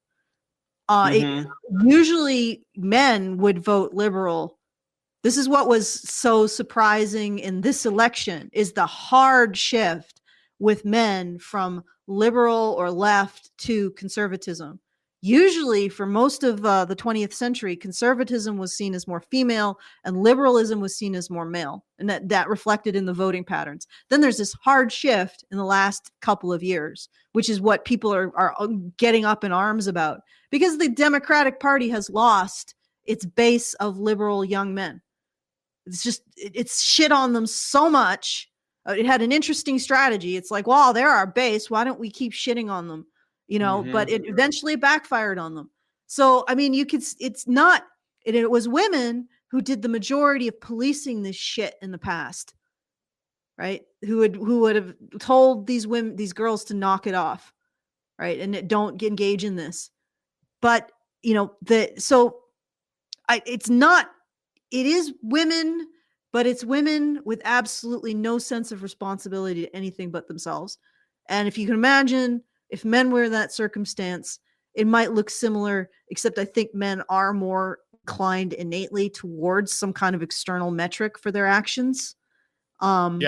Usually men would vote liberal. This is what was so surprising in this election, is the hard shift with men from liberal or left to conservatism. Usually for most of the 20th century, conservatism was seen as more female and liberalism was seen as more male. And that reflected in the voting patterns. Then there's this hard shift in the last couple of years, which is what people are getting up in arms about, because the Democratic Party has lost its base of liberal young men. It's shit on them so much. It had an interesting strategy. It's like, well, they're our base. Why don't we keep shitting on them? But it eventually backfired on them. So, I mean, it was women who did the majority of policing this shit in the past, right? Who would have told these girls to knock it off, right? And don't engage in this. But, it is women, but it's women with absolutely no sense of responsibility to anything but themselves. And if you can imagine, if men were in that circumstance, it might look similar, except I think men are more inclined innately towards some kind of external metric for their actions. But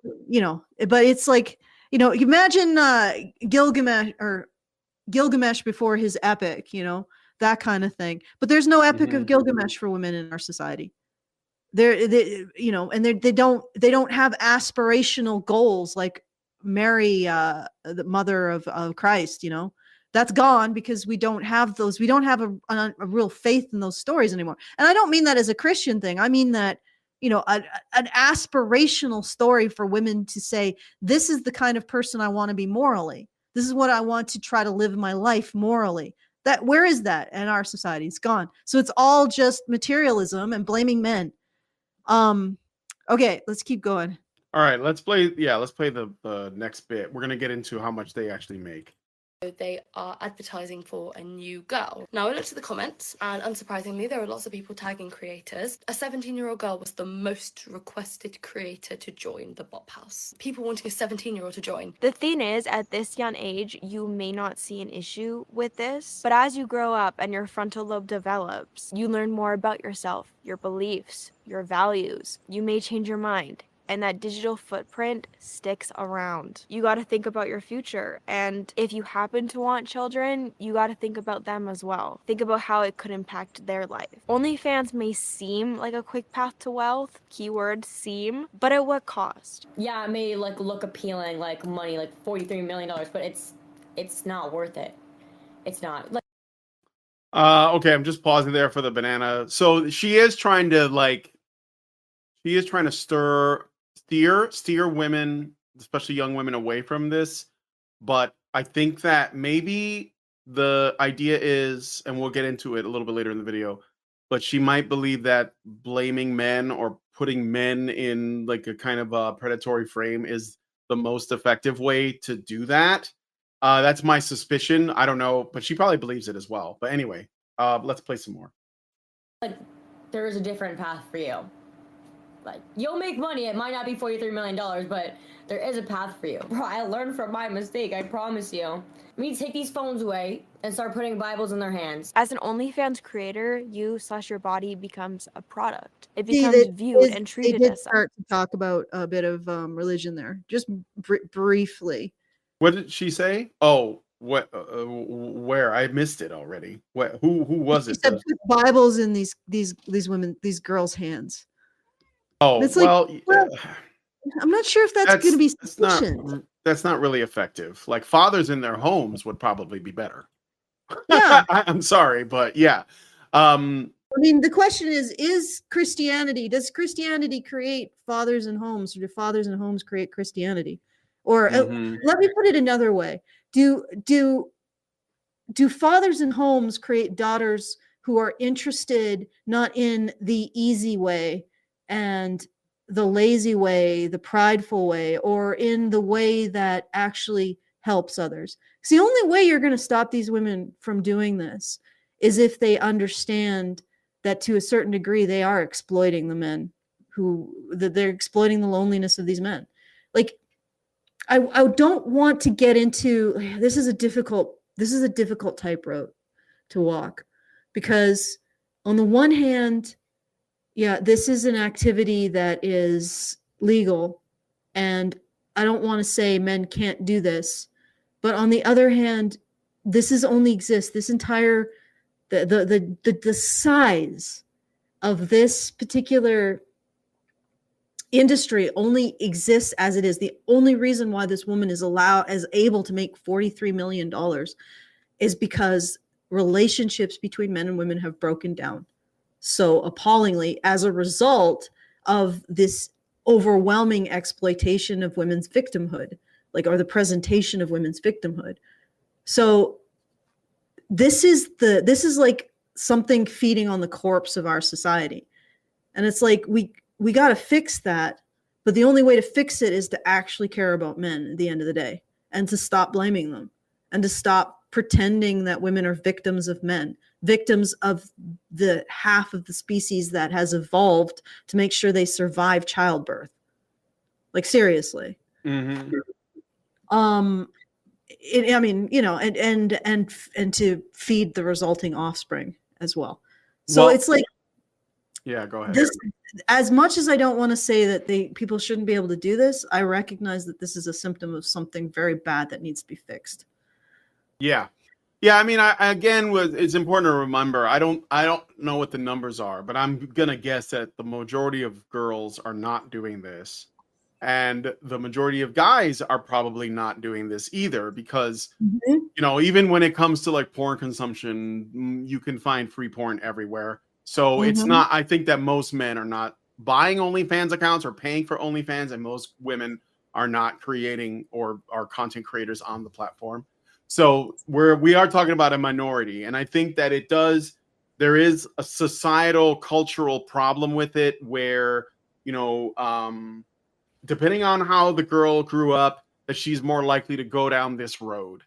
it's like, imagine Gilgamesh before his epic, that kind of thing. But there's no epic of Gilgamesh for women in our society. And they don't have aspirational goals like Mary, the mother of Christ. That's gone because we don't have those. We don't have a real faith in those stories anymore. And I don't mean that as a Christian thing. I mean that an aspirational story for women to say, this is the kind of person I want to be morally. This is what I want to try to live my life morally. Where is that in our society? It's gone. So it's all just materialism and blaming men. Okay, let's keep going. All right, let's play the next bit. We're going to get into how much they actually make. They are advertising for a new girl. Now, I looked at the comments, and unsurprisingly, there were lots of people tagging creators. A 17-year-old girl was the most requested creator to join the Bop House. People wanting a 17-year-old to join. The thing is, at this young age, you may not see an issue with this, but as you grow up and your frontal lobe develops, you learn more about yourself, your beliefs, your values. You may change your mind. And that digital footprint sticks around. You got to think about your future. And if you happen to want children, you got to think about them as well. Think about how it could impact their life. OnlyFans may seem like a quick path to wealth, keyword seem, but at what cost? Yeah, it may look appealing, like money, like $43 million, but it's not worth it. It's not. Okay, I'm just pausing there for the banana. So she is trying to steer women, especially young women, away from this. But I think that maybe the idea is, and we'll get into it a little bit later in the video, but she might believe that blaming men or putting men in like a kind of a predatory frame is the most effective way to do that. That's my suspicion. I don't know, but she probably believes it as well. But anyway, let's play some more. There is a different path for you. You'll make money. It might not be $43 million, but there is a path for you. Bro, I learned from my mistake. I promise you. We need to take these phones away and start putting Bibles in their hands. As an OnlyFans creator, your body becomes a product. It becomes viewed and treated they did as such. start to talk about a bit of religion there, just briefly. What did she say? Oh, what? Where? I missed it already. What? Who was it? She said put Bibles in these girls' hands. Oh, it's well, I'm not sure if that's going to be sufficient. That's not really effective. Like fathers in their homes would probably be better. Yeah. I'm sorry, but yeah. I mean, the question is Christianity, does Christianity create fathers and homes, or do fathers and homes create Christianity? Or let me put it another way. Do fathers and homes create daughters who are interested not in the easy way and the lazy way, the prideful way, or in the way that actually helps others? It's the only way you're going to stop these women from doing this is if they understand that to a certain degree they are exploiting the men that they're exploiting the loneliness of these men. Like, I don't want to get into this is a difficult tightrope to walk, because on the one hand, yeah, this is an activity that is legal, and I don't want to say men can't do this, but on the other hand, this entire the size of this particular industry only exists as it is. The only reason why this woman is able to make $43 million is because relationships between men and women have broken down so appallingly as a result of this overwhelming exploitation of women's victimhood, or the presentation of women's victimhood. So this is like something feeding on the corpse of our society. And it's like, we got to fix that. But the only way to fix it is to actually care about men at the end of the day, and to stop blaming them, and to stop pretending that women are victims of men, victims of the half of the species that has evolved to make sure they survive childbirth. Like, seriously. Mm-hmm. I mean, and to feed the resulting offspring as well. So it's like, yeah, go ahead. This, as much as I don't want to say that people shouldn't be able to do this, I recognize that this is a symptom of something very bad that needs to be fixed. Yeah. Yeah, I mean, it's important to remember, I don't know what the numbers are, but I'm going to guess that the majority of girls are not doing this. And the majority of guys are probably not doing this either, because, even when it comes to like porn consumption, you can find free porn everywhere. So it's not, I think that most men are not buying OnlyFans accounts or paying for OnlyFans, and most women are not creating or are content creators on the platform. So we are talking about a minority. And I think that there is a societal cultural problem with it where, depending on how the girl grew up, that she's more likely to go down this road.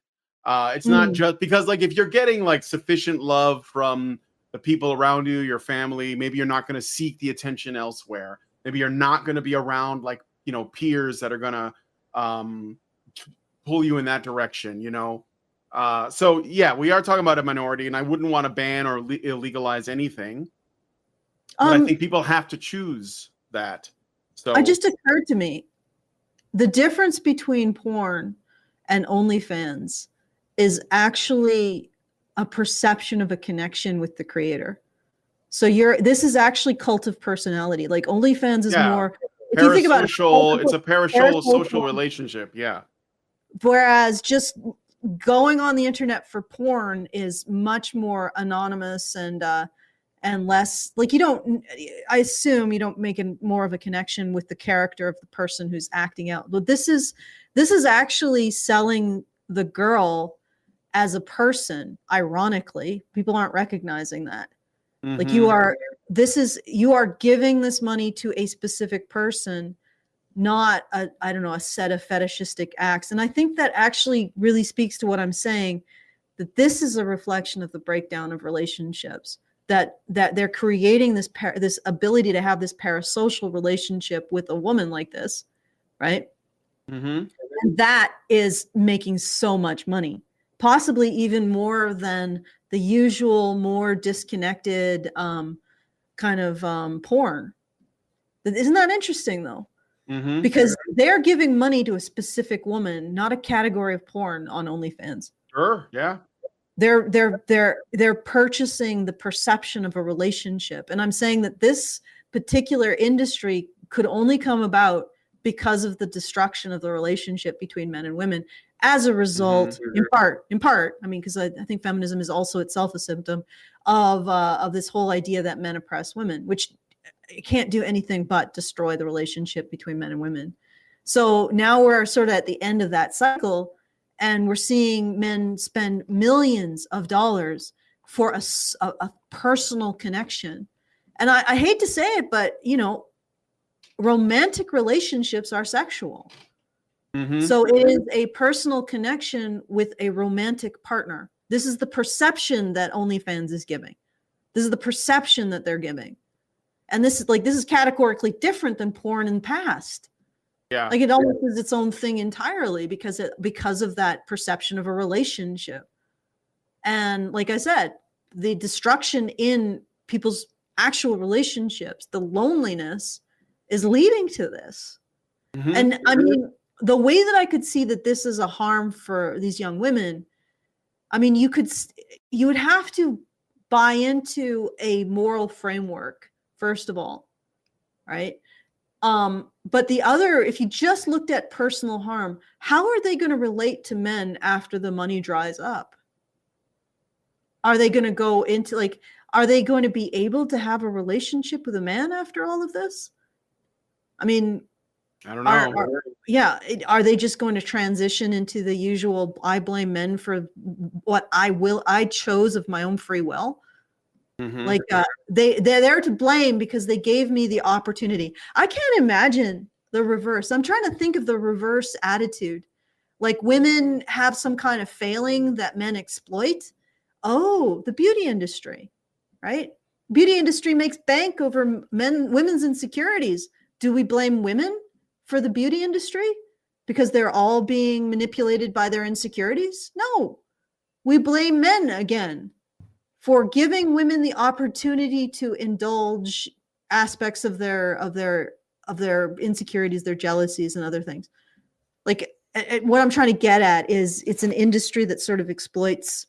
It's not just because, like, if you're getting like sufficient love from the people around you, your family, maybe you're not going to seek the attention elsewhere. Maybe you're not going to be around like, peers that are going to pull you in that direction, So yeah, we are talking about a minority, and I wouldn't want to ban or illegalize anything. But I think people have to choose that. So it just occurred to me, the difference between porn and OnlyFans is actually a perception of a connection with the creator. So this is actually cult of personality. Like, OnlyFans is more, if you think about it, it's a parasocial social relationship. Yeah. Whereas just going on the internet for porn is much more anonymous and less like, I assume you don't make more of a connection with the character of the person who's acting out. But this is actually selling the girl as a person. Ironically, people aren't recognizing that. Like, you are giving this money to a specific person, not a set of fetishistic acts. And I think that actually really speaks to what I'm saying, that this is a reflection of the breakdown of relationships, that they're creating this ability to have this parasocial relationship with a woman like this, right? And that is making so much money, possibly even more than the usual, more disconnected kind of porn. Isn't that interesting, though? Because they're giving money to a specific woman, not a category of porn on OnlyFans. Sure, yeah. They're purchasing the perception of a relationship. And I'm saying that this particular industry could only come about because of the destruction of the relationship between men and women as a result, in part, I mean, because I think feminism is also itself a symptom of this whole idea that men oppress women, which can't do anything but destroy the relationship between men and women. So now we're sort of at the end of that cycle, and we're seeing men spend millions of dollars for a personal connection. And I hate to say it, but you know, romantic relationships are sexual. So it is a personal connection with a romantic partner. This is the perception that OnlyFans is giving. This is the perception that they're giving. And this is categorically different than porn in the past. Yeah. Like it almost is its own thing entirely because of that perception of a relationship. And like I said, the destruction in people's actual relationships, the loneliness is leading to this. And I mean, the way that I could see that this is a harm for these young women, I mean, you would have to buy into a moral framework, first of all, right? But the other, if you just looked at personal harm, how are they going to relate to men after the money dries up? Are they going to go into are they going to be able to have a relationship with a man after all of this? I mean, I don't know. Are they just going to transition into the usual I blame men for what I chose of my own free will? Like they're there to blame because they gave me the opportunity. I can't imagine the reverse. I'm trying to think of the reverse attitude. Like women have some kind of failing that men exploit. Oh, the beauty industry, right? Beauty industry makes bank over women's insecurities. Do we blame women for the beauty industry because they're all being manipulated by their insecurities? No, we blame men again for giving women the opportunity to indulge aspects of their insecurities, their jealousies, and other things. Like what I'm trying to get at is it's an industry that sort of exploits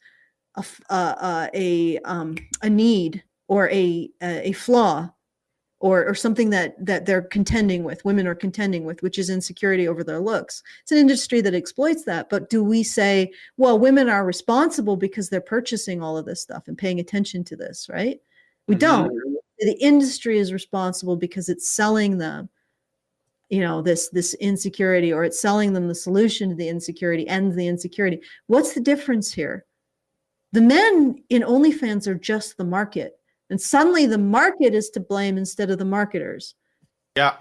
a need or a flaw or something that they're contending with, women are contending with, which is insecurity over their looks. It's an industry that exploits that. But do we say, well, women are responsible because they're purchasing all of this stuff and paying attention to this, right? We don't. The industry is responsible because it's selling them, you know, this insecurity, or it's selling them the solution to the insecurity and the insecurity. What's the difference here? The men in OnlyFans are just the market. And suddenly the market is to blame instead of the marketers. Yeah.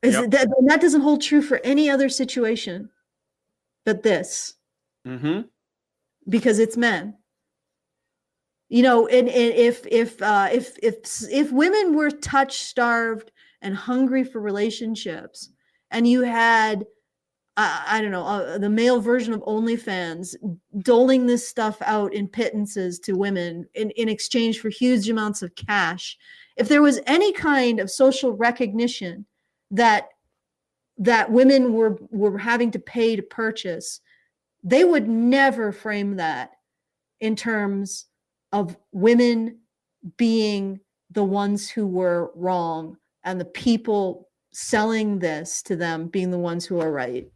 That doesn't hold true for any other situation but this. Because it's men. You know, and if women were touch starved and hungry for relationships, and you had I don't know, the male version of OnlyFans doling this stuff out in pittances to women in exchange for huge amounts of cash. If there was any kind of social recognition that women were having to pay to purchase, they would never frame that in terms of women being the ones who were wrong and the people selling this to them being the ones who are right.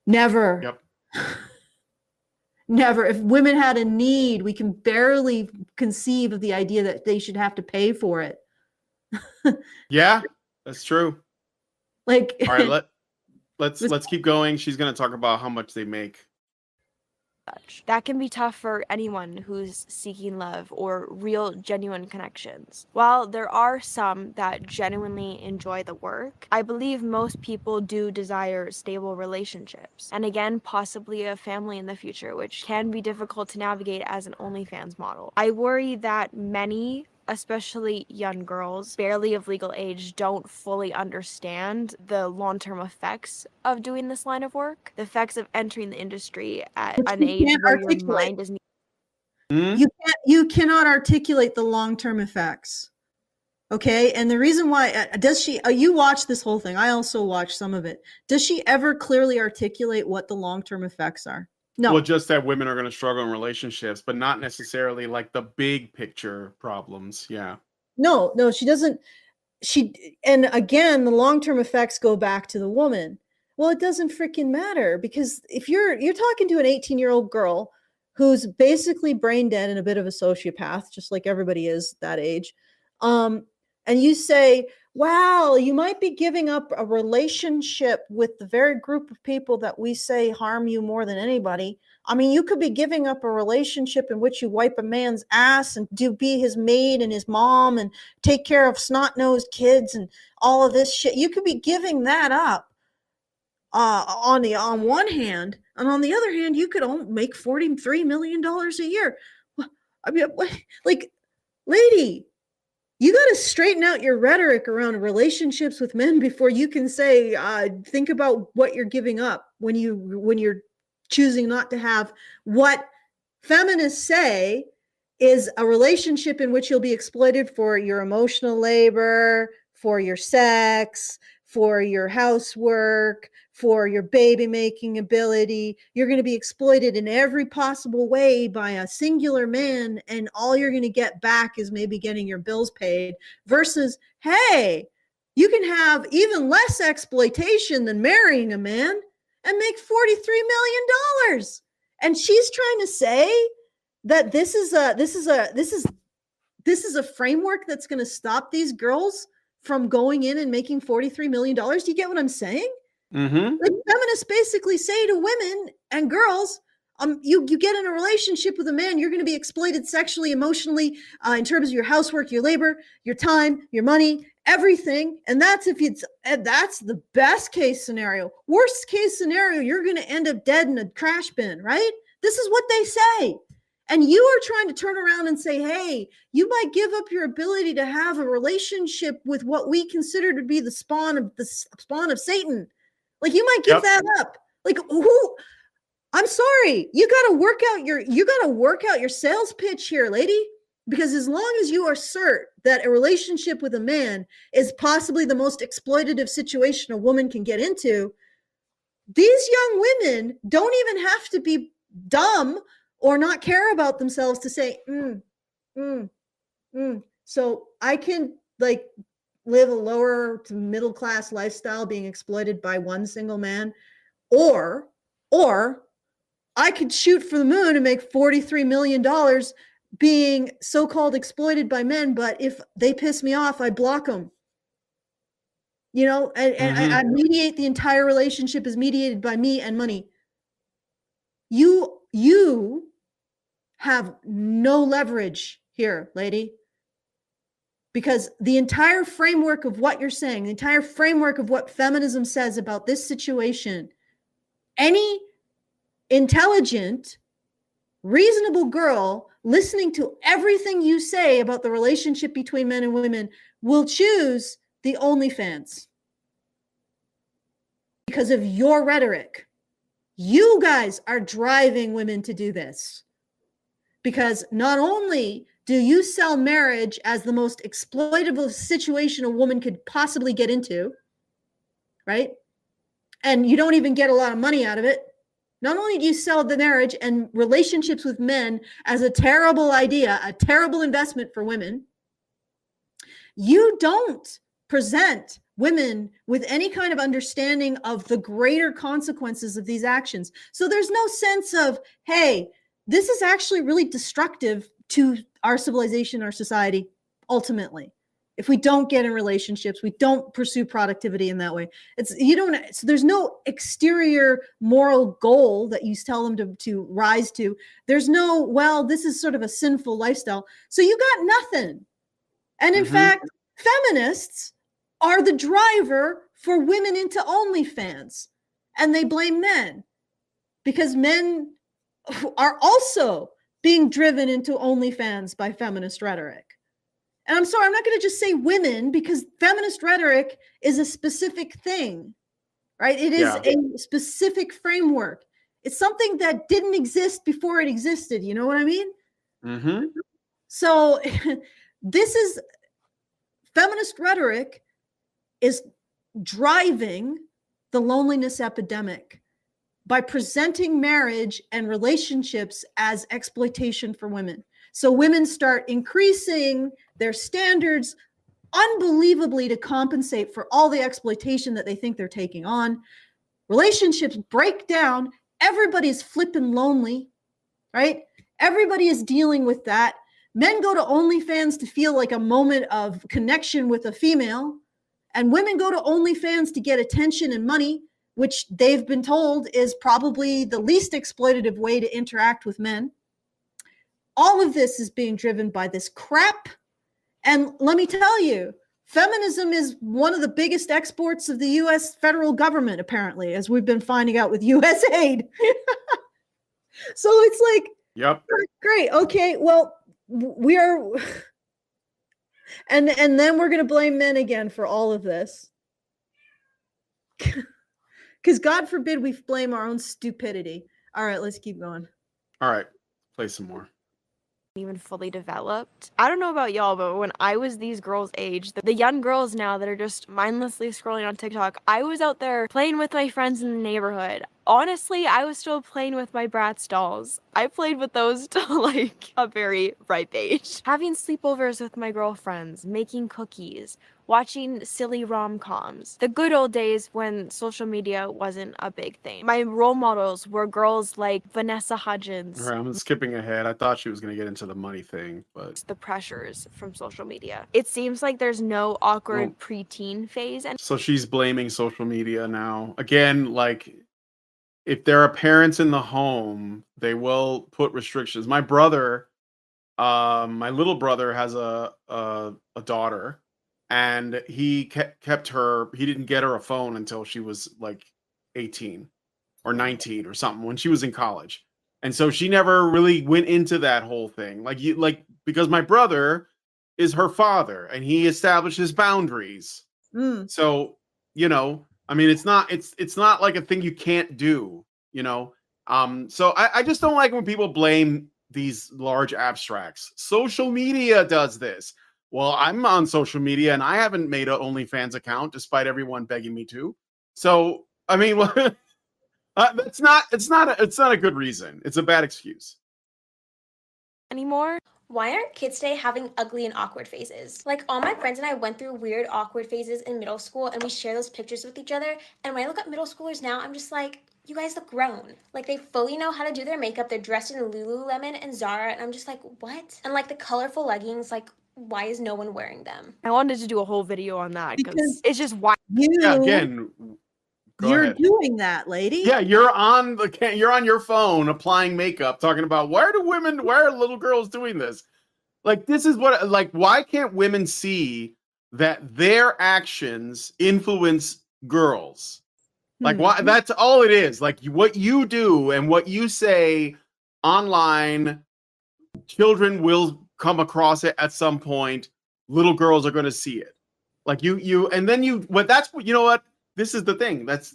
Never. Never. If women had a need, we can barely conceive of the idea that they should have to pay for it. Yeah, that's true. Like, all right, let's keep going. She's going to talk about how much they make. That can be tough for anyone who's seeking love or real, genuine connections. While there are some that genuinely enjoy the work, I believe most people do desire stable relationships, and again, possibly a family in the future, which can be difficult to navigate as an OnlyFans model. I worry that many, especially young girls, barely of legal age, don't fully understand the long-term effects of doing this line of work, the effects of entering the industry at an age where your mind isn't. You cannot articulate the long-term effects. Okay, and the reason why does she? You watch this whole thing. I also watched some of it. Does she ever clearly articulate what the long-term effects are? No. Well, just that women are going to struggle in relationships, but not necessarily like the big picture problems. Yeah. No, she doesn't. and again, the long-term effects go back to the woman. Well, it doesn't freaking matter, because if you're talking to an 18-year-old girl who's basically brain dead and a bit of a sociopath, just like everybody is that age, and you say, wow, you might be giving up a relationship with the very group of people that we say harm you more than anybody. I mean, you could be giving up a relationship in which you wipe a man's ass and be his maid and his mom and take care of snot-nosed kids and all of this shit. You could be giving that up on one hand, and on the other hand, you could make $43 million a year. I mean, like, lady, you got to straighten out your rhetoric around relationships with men before you can say, think about what you're giving up when you're choosing not to have what feminists say is a relationship in which you'll be exploited for your emotional labor, for your sex, for your housework, for your baby making ability. You're going to be exploited in every possible way by a singular man, and all you're going to get back is maybe getting your bills paid, versus, hey, you can have even less exploitation than marrying a man and make $43 million. And she's trying to say that this is a framework that's going to stop these girls from going in and making $43 million. Do you get what I'm saying? Mm-hmm. Like, feminists basically say to women and girls, you get in a relationship with a man, you're going to be exploited sexually, emotionally, in terms of your housework, your labor, your time, your money, everything. And that's that's the best case scenario. Worst case scenario, you're going to end up dead in a trash bin, right? This is what they say. And you are trying to turn around and say, hey, you might give up your ability to have a relationship with what we consider to be the spawn of Satan. Like, you might give that up. Like, who? I'm sorry. You got to work out your sales pitch here, lady. Because as long as you assert that a relationship with a man is possibly the most exploitative situation a woman can get into, these young women don't even have to be dumb or not care about themselves to say, so I can, like, live a lower to middle class lifestyle being exploited by one single man, or I could shoot for the moon and make $43 million being so-called exploited by men, but if they piss me off, I block them. You know, and I mediate. The entire relationship is mediated by me and money. You have no leverage here, lady. Because the entire framework of what you're saying, the entire framework of what feminism says about this situation, any intelligent, reasonable girl listening to everything you say about the relationship between men and women will choose the OnlyFans. Because of your rhetoric. You guys are driving women to do this. Because not only do you sell marriage as the most exploitable situation a woman could possibly get into, right? And you don't even get a lot of money out of it. Not only do you sell the marriage and relationships with men as a terrible idea, a terrible investment for women, you don't present women with any kind of understanding of the greater consequences of these actions. So there's no sense of, hey, this is actually really destructive to our civilization, our society, ultimately. If we don't get in relationships, we don't pursue productivity in that way. So there's no exterior moral goal that you tell them to rise to. There's no, well, this is sort of a sinful lifestyle. So you got nothing. And in fact, feminists are the driver for women into OnlyFans. And they blame men because men are also being driven into OnlyFans by feminist rhetoric. And I'm sorry, I'm not going to just say women, because feminist rhetoric is a specific thing, right? It is a specific framework. It's something that didn't exist before it existed. You know what I mean? Mm-hmm. So feminist rhetoric is driving the loneliness epidemic by presenting marriage and relationships as exploitation for women. So women start increasing their standards unbelievably to compensate for all the exploitation that they think they're taking on. Relationships break down. Everybody's flipping lonely, right? Everybody is dealing with that. Men go to OnlyFans to feel like a moment of connection with a female, and women go to OnlyFans to get attention and money, which they've been told is probably the least exploitative way to interact with men. All of this is being driven by this crap. And let me tell you, feminism is one of the biggest exports of the U.S. federal government, apparently, as we've been finding out with U.S. aid. So it's like, yep, great. Okay, well, we are, and then we're going to blame men again for all of this. Because God forbid we blame our own stupidity. All right, let's keep going. All right, play some more. Even fully developed. I don't know about y'all, but when I was these girls' age, the young girls now that are just mindlessly scrolling on TikTok, I was out there playing with my friends in the neighborhood. Honestly, I was still playing with my Bratz dolls. I played with those till like a very ripe age. Having sleepovers with my girlfriends, making cookies, watching silly rom-coms. The good old days when social media wasn't a big thing. My role models were girls like Vanessa Hudgens. All right, I'm skipping ahead. I thought she was going to get into the money thing, but The pressures from social media. It seems like there's no awkward preteen phase. And so she's blaming social media now. Again, like if there are parents in the home, they will put restrictions. My brother, my little brother has a daughter, and he kept her. He didn't get her a phone until she was like 18 or 19 or something, when she was in college. And so she never really went into that whole thing. Because my brother is her father and he establishes boundaries. So, I mean, it's not like a thing you can't do, So I just don't like when people blame these large abstracts. Social media does this. Well, I'm on social media and I haven't made an OnlyFans account despite everyone begging me to. So, I mean, it's not a good reason. It's a bad excuse. Anymore. Why aren't kids today having ugly and awkward phases? Like, all my friends and I went through weird, awkward phases in middle school, and we share those pictures with each other. And when I look at middle schoolers now, I'm just like, you guys look grown. Like, they fully know how to do their makeup. They're dressed in Lululemon and Zara, and I'm just like, what? And like the colorful leggings, like, why is no one wearing them? I wanted to do a whole video on that because it's just why. Yeah, again, You're ahead. doing that, lady. Yeah, you're on your phone applying makeup, talking about why are little girls doing this? Like, this is why can't women see that their actions influence girls? Like, why? That's all it is. Like, what you do and what you say online, children will come across it at some point. Little girls are going to see it. Like and then that's what, you know what? This is the thing. That's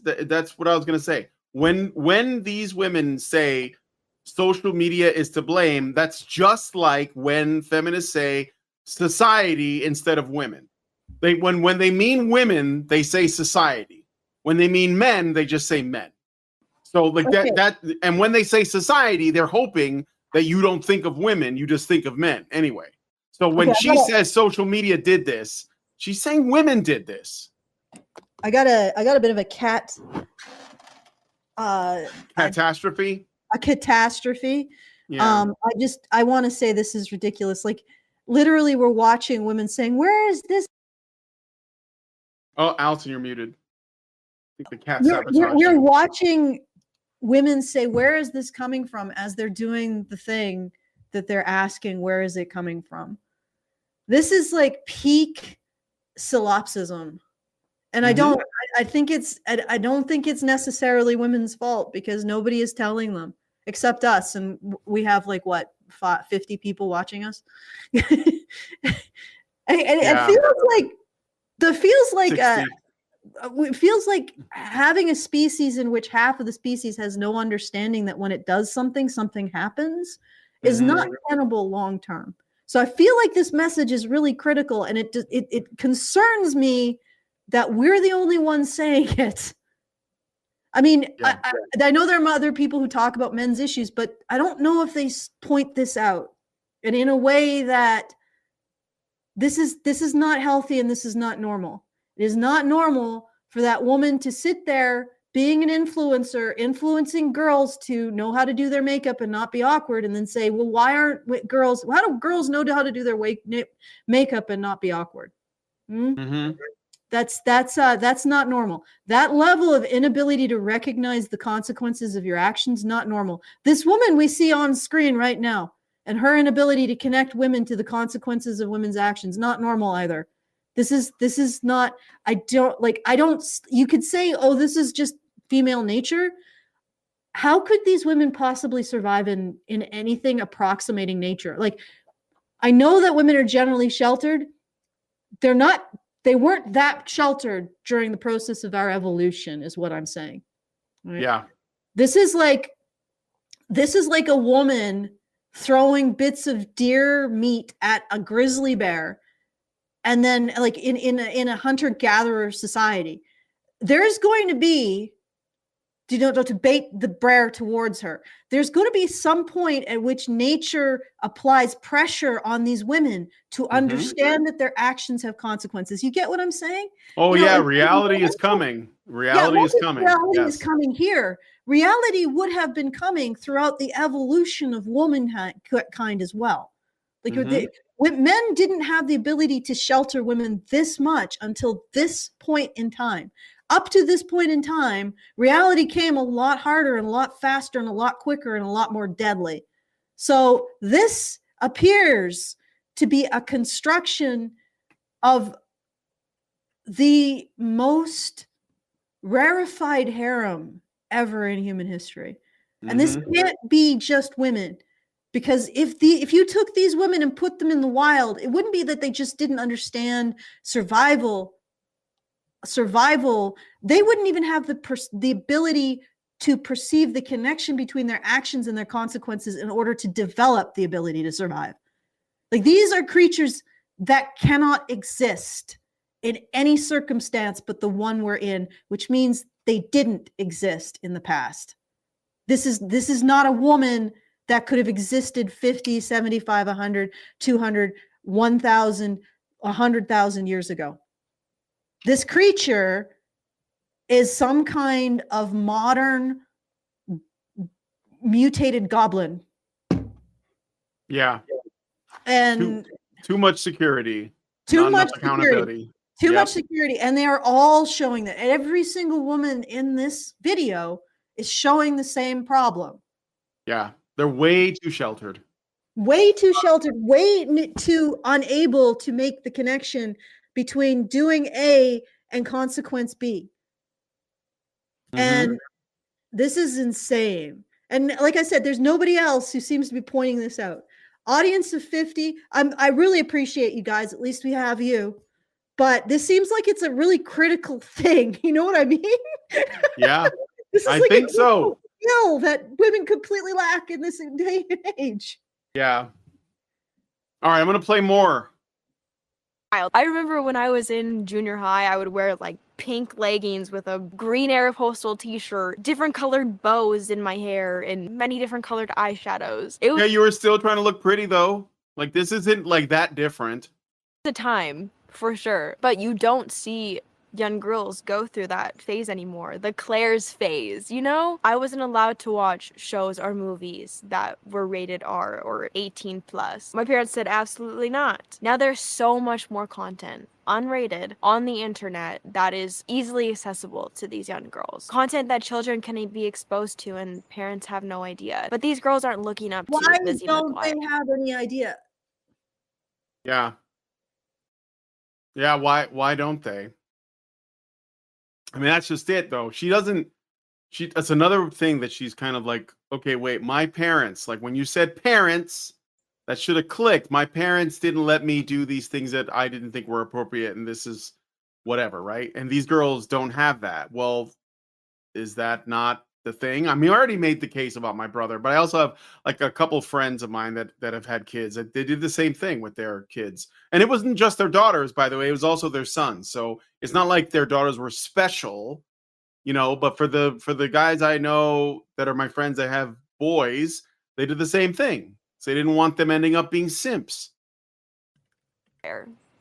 what I was going to say. When these women say social media is to blame, that's just like when feminists say society instead of women. When they mean women, they say society. When they mean men, they just say men. So like that and when they say society, they're hoping that you don't think of women, you just think of men anyway. So when she says social media did this, she's saying women did this. I got a bit of a catastrophe. A catastrophe. Yeah. I want to say this is ridiculous. Like, literally, we're watching women saying, "Where is this?" Oh, Alton, you're muted. I think the cat sabotaged. You're watching women say, "Where is this coming from?" as they're doing the thing that they're asking, "Where is it coming from?" This is like peak solipsism. And I don't think it's necessarily women's fault because nobody is telling them except us. And we have like 50 people watching us. It feels like having a species in which half of the species has no understanding that when it does something happens is not tenable long term. So I feel like this message is really critical, and it concerns me that we're the only ones saying it. I mean, I know there are other people who talk about men's issues, but I don't know if they point this out and in a way that this is not healthy, and this is not normal. It is not normal for that woman to sit there being an influencer, influencing girls to know how to do their makeup and not be awkward, and then say, well, how do girls know how to do their makeup and not be awkward? That's not normal. That level of inability to recognize the consequences of your actions, not normal. This woman we see on screen right now, and her inability to connect women to the consequences of women's actions, not normal either. This is not, you could say, oh, this is just female nature. How could these women possibly survive in anything approximating nature? Like, I know that women are generally sheltered. They weren't that sheltered during the process of our evolution, is what I'm saying. Right? Yeah. This is like a woman throwing bits of deer meat at a grizzly bear, and then like in a hunter-gatherer society, there's going to be, to bait the bear towards her. There's going to be some point at which nature applies pressure on these women to understand that their actions have consequences. You get what I'm saying? Oh, reality is coming. Reality is coming. Reality is coming here. Reality would have been coming throughout the evolution of womankind as well. Like men didn't have the ability to shelter women this much until this point in time. Up to this point in time, reality came a lot harder and a lot faster and a lot quicker and a lot more deadly. So this appears to be a construction of the most rarefied harem ever in human history. And this can't be just women. Because if you took these women and put them in the wild, it wouldn't be that they just didn't understand survival. They wouldn't even have the ability to perceive the connection between their actions and their consequences in order to develop the ability to survive. Like, these are creatures that cannot exist in any circumstance but the one we're in, which means they didn't exist in the past. This is not a woman that could have existed 50, 75, 100, 200, 1,000, 100,000 years ago. This creature is some kind of modern mutated goblin. Yeah. And too much security. Too much accountability. Too much security. And they are all showing that. Every single woman in this video is showing the same problem. Yeah. They're way too sheltered. Way too sheltered, way too unable to make the connection between doing A and consequence B. And this is insane. And like I said, there's nobody else who seems to be pointing this out. Audience of 50, I really appreciate you guys. At least we have you. But this seems like it's a really critical thing. You know what I mean? Yeah. This is I like think so. Skill that women completely lack in this day and age. Yeah. All right, I'm going to play more. I remember when I was in junior high, I would wear like pink leggings with a green Aeropostale t-shirt, different colored bows in my hair, and many different colored eyeshadows. It was You were still trying to look pretty, though. Like, this isn't like that different. the time, for sure. But you don't see young girls go through that phase anymore. The Claire's phase, you know? I wasn't allowed to watch shows or movies that were rated R or 18 plus. My parents said absolutely not. Now there's so much more content, unrated, on the internet that is easily accessible to these young girls. Content that children can be exposed to and parents have no idea. But these girls aren't looking up to Lizzie Don't McGuire. they have any idea? Yeah. Yeah, why don't they? I mean, that's just it, though. That's another thing that she's kind of like, okay, wait, my parents, like when you said parents, that should have clicked. My parents didn't let me do these things that I didn't think were appropriate, and this is whatever, right? And these girls don't have that. Well, is that not the thing? I mean, I already made the case about my brother, but I also have like a couple friends of mine that have had kids. They did the same thing with their kids. And it wasn't just their daughters, by the way, it was also their sons. So it's not like their daughters were special, you know, but for the guys I know that are my friends that have boys, they did the same thing. So they didn't want them ending up being simps.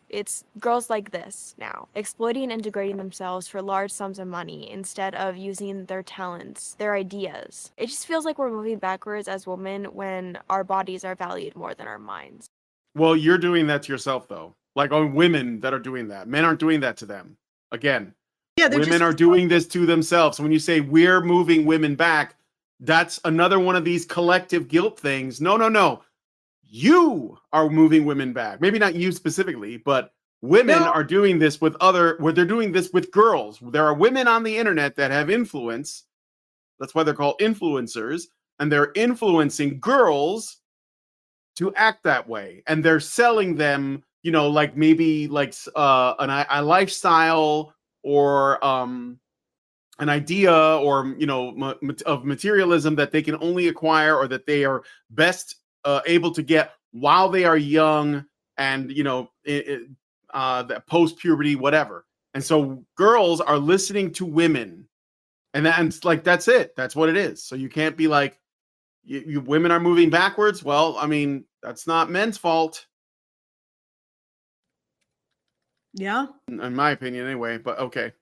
It's girls like this now, exploiting and integrating themselves for large sums of money instead of using their talents, their ideas. It just feels like we're moving backwards as women when our bodies are valued more than our minds. Well, you're doing that to yourself, though. Like on women that are doing that. Men aren't doing that to them. Again, Yeah, they're women just are doing this to themselves. When you say we're moving women back, that's another one of these collective guilt things. No, no, no. You are moving women back. Maybe not you specifically, but women are doing this with they're doing this with girls. There are women on the internet that have influence. That's why they're called influencers. And they're influencing girls to act that way, and they're selling them, you know, like maybe like a lifestyle or an idea, or you know, of materialism that they can only acquire, or that they are best able to get while they are young, and you know, that post puberty, whatever. And so girls are listening to women, and that's like, that's it. That's what it is. So you can't be like, you women are moving backwards. Well, I mean, that's not men's fault. Yeah. In my opinion, anyway, but okay.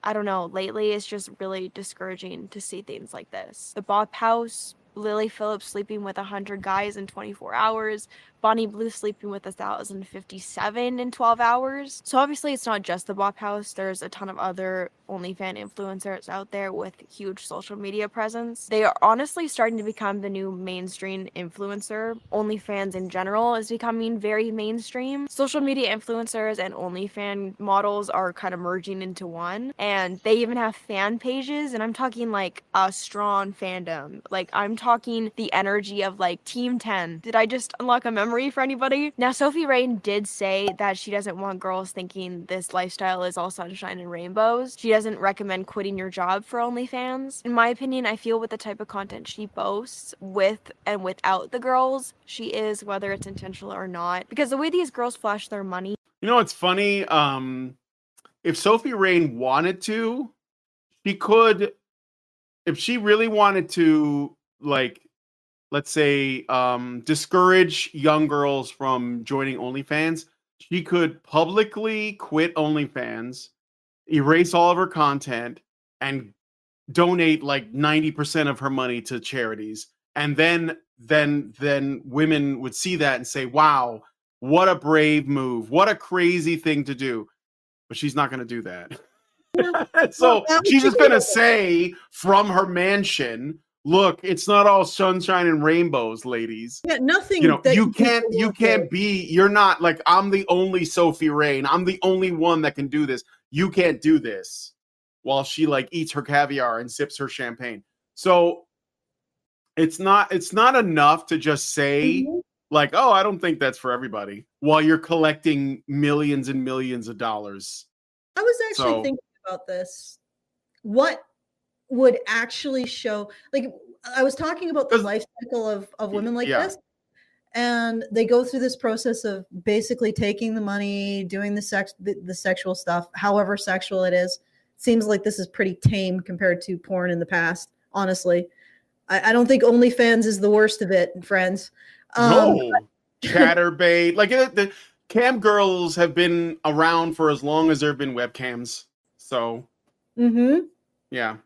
I don't know, lately it's just really discouraging to see things like this. The Bop House, Lily Phillips sleeping with 100 guys in 24 hours, Bonnie Blue sleeping with 1,057 in 12 hours. So obviously it's not just the Bop House. There's a ton of other OnlyFans influencers out there with huge social media presence. They are honestly starting to become the new mainstream influencer. OnlyFans in general is becoming very mainstream. Social media influencers and OnlyFans models are kind of merging into one. And they even have fan pages, and I'm talking like a strong fandom. Like I'm talking the energy of like Team 10. Did I just unlock a memory for anybody? Now, Sophie Rain did say that she doesn't want girls thinking this lifestyle is all sunshine and rainbows. She doesn't recommend quitting your job for OnlyFans. In my opinion, I feel with the type of content she boasts, with and without the girls, she is, whether it's intentional or not. Because the way these girls flash their money. You know, it's funny. If Sophie Rain wanted to, she could, if she really wanted to, like, let's say, discourage young girls from joining OnlyFans, she could publicly quit OnlyFans, erase all of her content, and donate like 90% of her money to charities. And then women would see that and say, wow, what a brave move. What a crazy thing to do. But she's not going to do that. So she's just going to say from her mansion, look, it's not all sunshine and rainbows, ladies. Yeah, nothing. You know, that you can can't be, you're not like, I'm the only Sophie Rain. I'm the only one that can do this. You can't do this, while she like eats her caviar and sips her champagne. So it's not enough to just say like, oh, I don't think that's for everybody, while you're collecting millions and millions of dollars. I was actually thinking about this. What would actually show, like, I was talking about the life cycle of women like this, and they go through this process of basically taking the money, doing the sexual stuff, however sexual it is. Seems like this is pretty tame compared to porn in the past, honestly. I don't think OnlyFans is the worst of it, friends. No, Chatterbait, like the cam girls have been around for as long as there have been webcams. So, yeah.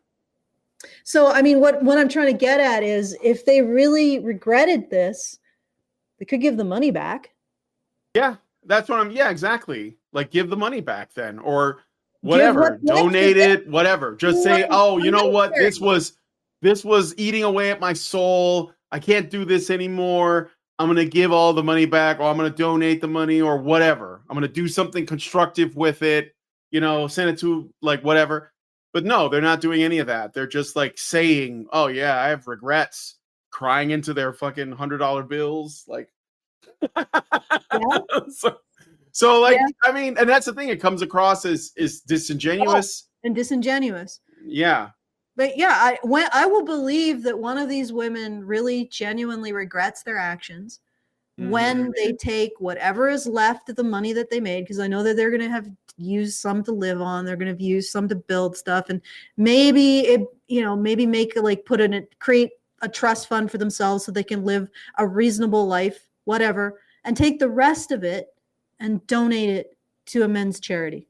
So, I mean, what I'm trying to get at is, if they really regretted this, they could give the money back. Yeah, that's what yeah, exactly. Like, give the money back then, or whatever, donate it, whatever. Just say, oh, you know what? This was eating away at my soul. I can't do this anymore. I'm going to give all the money back, or I'm going to donate the money, or whatever. I'm going to do something constructive with it, you know, send it to like whatever. But no, they're not doing any of that. They're just like saying, oh yeah, I have regrets, crying into their fucking $100 bills. Like, so like, I mean, and that's the thing. It comes across as disingenuous and disingenuous. Yeah. But yeah, I will believe that one of these women really genuinely regrets their actions when they take whatever is left of the money that they made, because I know that they're going to have used some to live on, they're going to use some to build stuff, and maybe it, you know, maybe make like create a trust fund for themselves so they can live a reasonable life, whatever, and take the rest of it and donate it to a men's charity.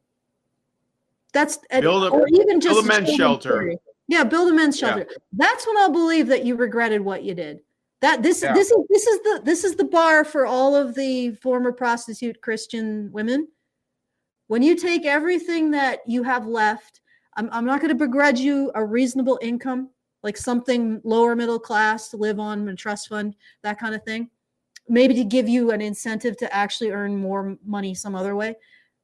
That's Build or even just a men's children's shelter. charity. Yeah, build a men's Yeah. shelter. That's when I'll believe that you regretted what you did. This is the bar for all of the former prostitute Christian women. When you take everything that you have left, I'm not going to begrudge you a reasonable income, like something lower middle class to live on, a trust fund, that kind of thing. Maybe to give you an incentive to actually earn more money some other way.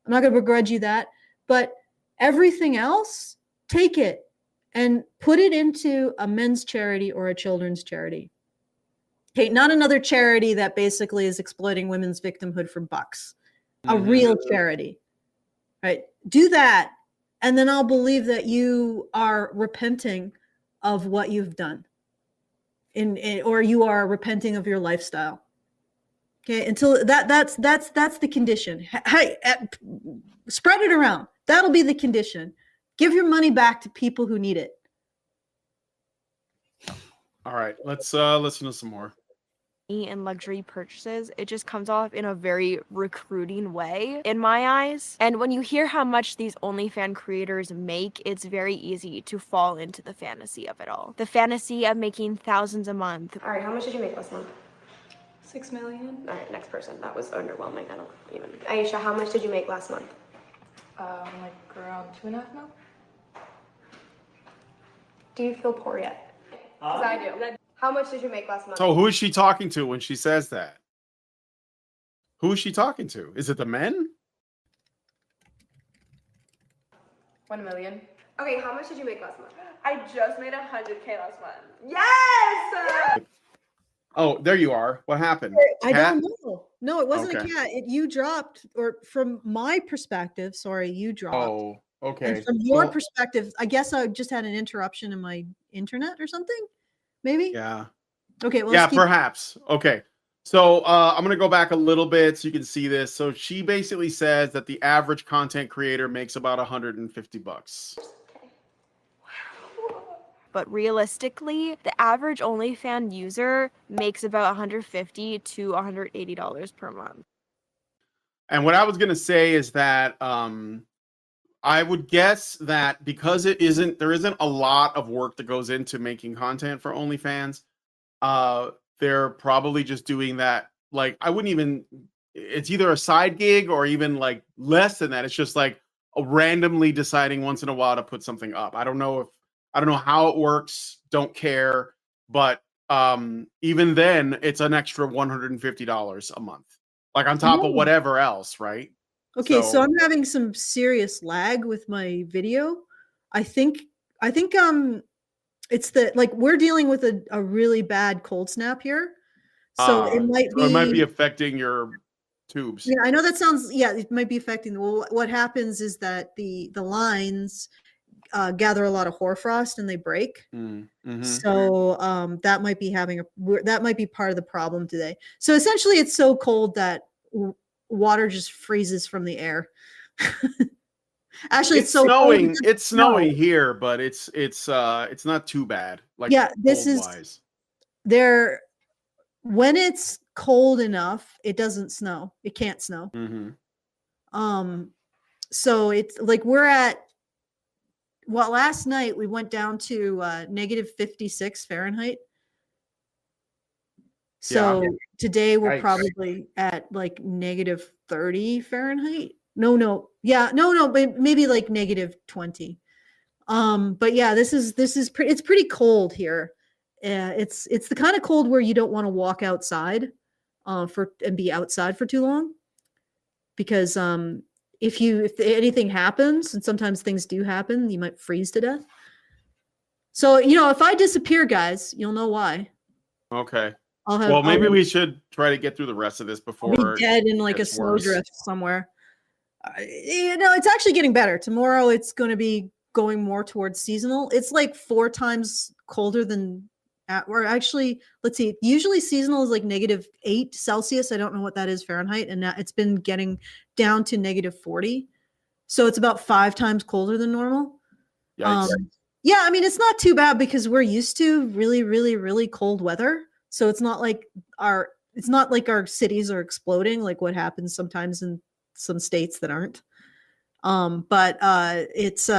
I'm not going to begrudge you that, but everything else, take it and put it into a men's charity or a children's charity. Okay, not another charity that basically is exploiting women's victimhood for bucks. A real charity. Right? Do that, and then I'll believe that you are repenting of what you've done. Or you are repenting of your lifestyle. Okay, until that's the condition. Hey, spread it around. That'll be the condition. Give your money back to people who need it. All right, let's listen to some more. And luxury purchases, it just comes off in a very recruiting way in my eyes. And when you hear how much these OnlyFans creators make, it's very easy to fall into the fantasy of it all. The fantasy of making thousands a month. All right, how much did you make last month? 6 million. All right, next person. That was underwhelming. I don't even. Aisha, how much did you make last month? Like around 2.5 mil. Do you feel poor yet? Because I do. How much did you make last month? So who is she talking to when she says that? Who is she talking to? Is it the men? 1 million. Okay, how much did you make last month? I just made 100K last month. Yes! Oh, there you are. What happened? I Cat? don't know. No, it wasn't Okay. a cat. You dropped, or from my perspective, sorry, you dropped. Oh, okay. And from your Well, perspective, I guess I just had an interruption in my internet or something. Maybe. yeah. Okay. Well, Yeah, let's keep- perhaps. Okay. So I'm going to go back a little bit so you can see this. So she basically says that the average content creator makes about $150. But realistically, the average OnlyFans user makes about $150 to $180 per month. And what I was going to say is that I would guess that because there isn't a lot of work that goes into making content for OnlyFans, they're probably just doing that. Like, I wouldn't even, it's either a side gig or even like less than that. It's just like randomly deciding once in a while to put something up. I don't know how it works. Don't care. But even then, it's an extra $150 a month, like on top of whatever else, right? Okay, so I'm having some serious lag with my video. I think it's the, like, we're dealing with a really bad cold snap here. So it might be affecting your tubes. Yeah, I know that sounds, yeah, it might be affecting. Well, what happens is that the lines gather a lot of hoarfrost and they break. So that might be that might be part of the problem today. So essentially it's so cold that water just freezes from the air. Actually, it's so snowing. cold, It's snowing here, but it's not too bad. Like, yeah, this is cold-wise. there. When it's cold enough, it doesn't snow. It can't snow. So it's like we're at, well, last night we went down to negative 56 Fahrenheit. So today we're Yikes. probably at like negative 30 Fahrenheit. No, but maybe like negative 20. But yeah, it's pretty cold here. It's the kind of cold where you don't want to walk outside and be outside for too long, because if anything happens, and sometimes things do happen, you might freeze to death. So, if I disappear, guys, you'll know why. Okay. I'll Maybe we should try to get through the rest of this before I'll be dead in like a gets snow worse. drift somewhere. It's actually getting better. Tomorrow it's going to be going more towards seasonal. It's like 4 times colder than or actually, let's see, usually seasonal is like -8 Celsius. I don't know what that is Fahrenheit. And now it's been getting down to -40. So it's about 5 times colder than normal. Yikes. Yeah, I mean, it's not too bad because we're used to really, really, really cold weather. So it's not like our cities are exploding like what happens sometimes in some states that aren't. But it's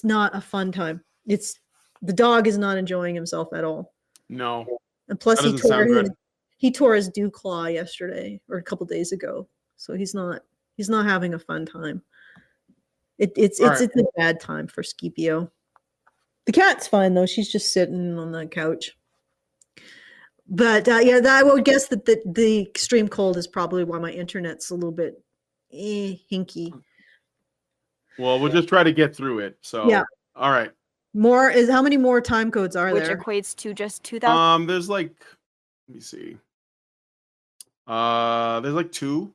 not a fun time. The dog is not enjoying himself at all. No. And plus That doesn't sound good. he tore his dew claw yesterday or a couple days ago. So he's not having a fun time. It's a bad time for Scipio. The cat's fine though. She's just sitting on the couch. But yeah, I would guess that the extreme cold is probably why my internet's a little bit hinky. Well, we'll just try to get through it. So Yeah. All right. How many more time codes are Which there? equates to just 2,000. There's like, let me see. There's like 2.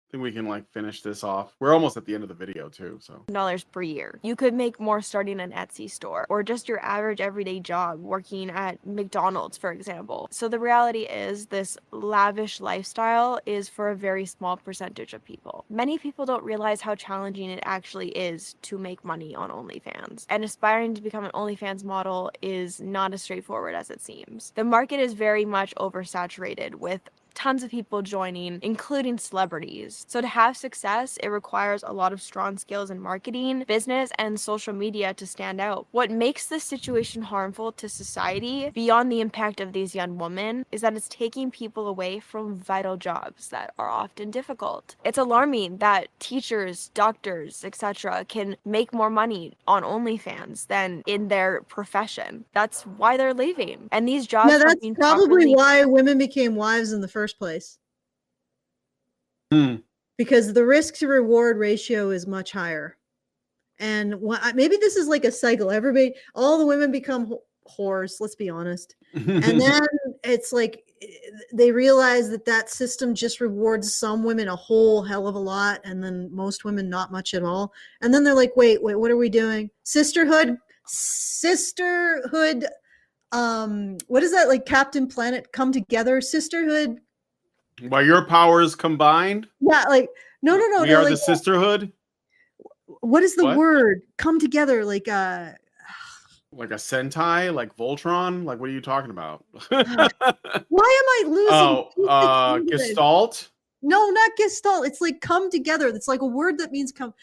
I think we can like finish this off. We're almost at the end of the video too, so. $1 per year. You could make more starting an Etsy store or just your average everyday job working at McDonald's, for example. So the reality is this lavish lifestyle is for a very small percentage of people. Many people don't realize how challenging it actually is to make money on OnlyFans. And aspiring to become an OnlyFans model is not as straightforward as it seems. The market is very much oversaturated with tons of people joining, including celebrities. So to have success, it requires a lot of strong skills in marketing, business, and social media to stand out. What makes this situation harmful to society, beyond the impact of these young women, is that it's taking people away from vital jobs that are often difficult. It's alarming that teachers, doctors, etc. can make more money on OnlyFans than in their profession. That's why they're leaving. And these jobs Yeah, are that's being probably properly why women became wives in the first place. Because the risk to reward ratio is much higher. And maybe this is like a cycle. All the women become whores, let's be honest. And then it's like they realize that system just rewards some women a whole hell of a lot, and then most women not much at all. And then they're like, wait, what are we doing? Sisterhood. What is that, like Captain Planet, come together? Sisterhood. By your powers combined? Yeah, like no, We are like, the sisterhood? what is the What? word? Come together, like Like a Sentai? Like Voltron? Like what are you talking about? why am I losing? Gestalt? No, not Gestalt. It's like come together. It's like a word that means come.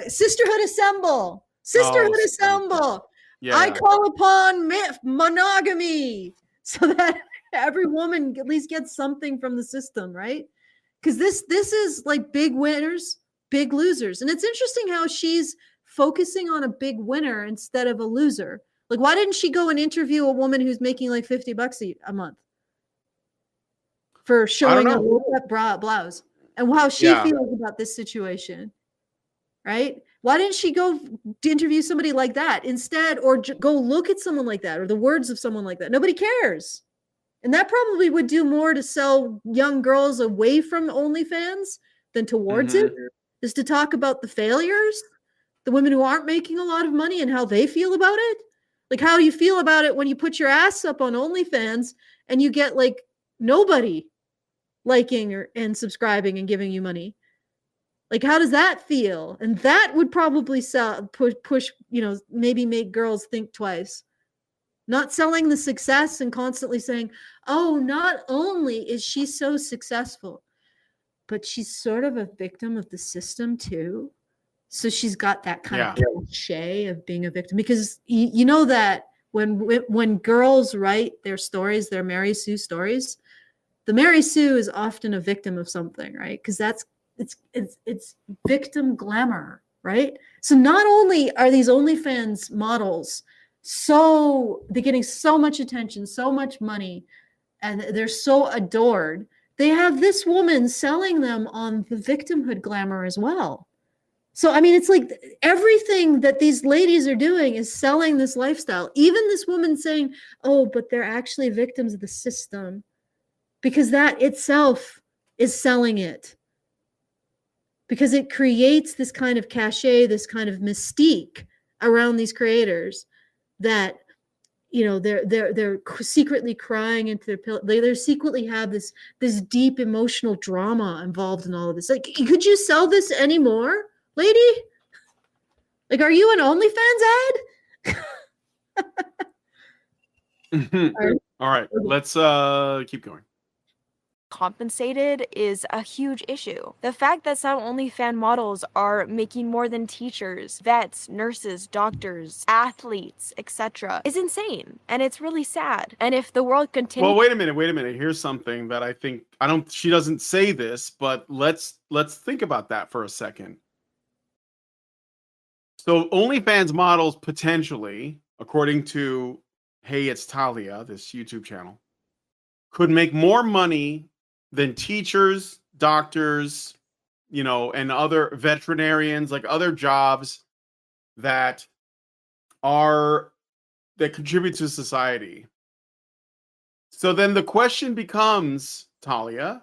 Sisterhood assemble. Sisterhood assemble. Yeah, I yeah. call upon monogamy so that every woman at least gets something from the system, right? Because this is like big winners, big losers. And it's interesting how she's focusing on a big winner instead of a loser. Like, why didn't she go and interview a woman who's making like $50 a month for showing a low-cut blouse and how she feels about this situation, right? Why didn't she go to interview somebody like that instead, or go look at someone like that, or the words of someone like that? Nobody cares. And that probably would do more to sell young girls away from OnlyFans than towards it, is to talk about the failures, the women who aren't making a lot of money and how they feel about it. Like, how do you feel about it when you put your ass up on OnlyFans and you get like nobody liking and subscribing and giving you money? Like, how does that feel? And that would probably push, maybe make girls think twice. Not selling the success and constantly saying, oh, not only is she so successful, but she's sort of a victim of the system too. So she's got that kind of cliche of being a victim, because you know that when girls write their stories, their Mary Sue stories, the Mary Sue is often a victim of something, right? Because it's victim glamour, right? So not only are these OnlyFans models they're getting so much attention, so much money, and they're so adored, they have this woman selling them on the victimhood glamour as well. So, I mean, it's like everything that these ladies are doing is selling this lifestyle. Even this woman saying, oh, but they're actually victims of the system, because that itself is selling it. Because it creates this kind of cachet, this kind of mystique around these creators that, they're secretly crying into their pillow. They secretly have this deep emotional drama involved in all of this. Like, could you sell this anymore, lady? Like, are you an OnlyFans ad? All right, let's keep going. compensated is a huge issue. The fact that some OnlyFans models are making more than teachers, vets, nurses, doctors, athletes, etc. is insane, and it's really sad. And if the world continues— Well, wait a minute. Here's something that I think she doesn't say this, but let's think about that for a second. So OnlyFans models potentially, according to Hey It's Talia, this YouTube channel, could make more money than teachers, doctors, and other veterinarians, like other jobs that contribute to society. So then the question becomes, Talia,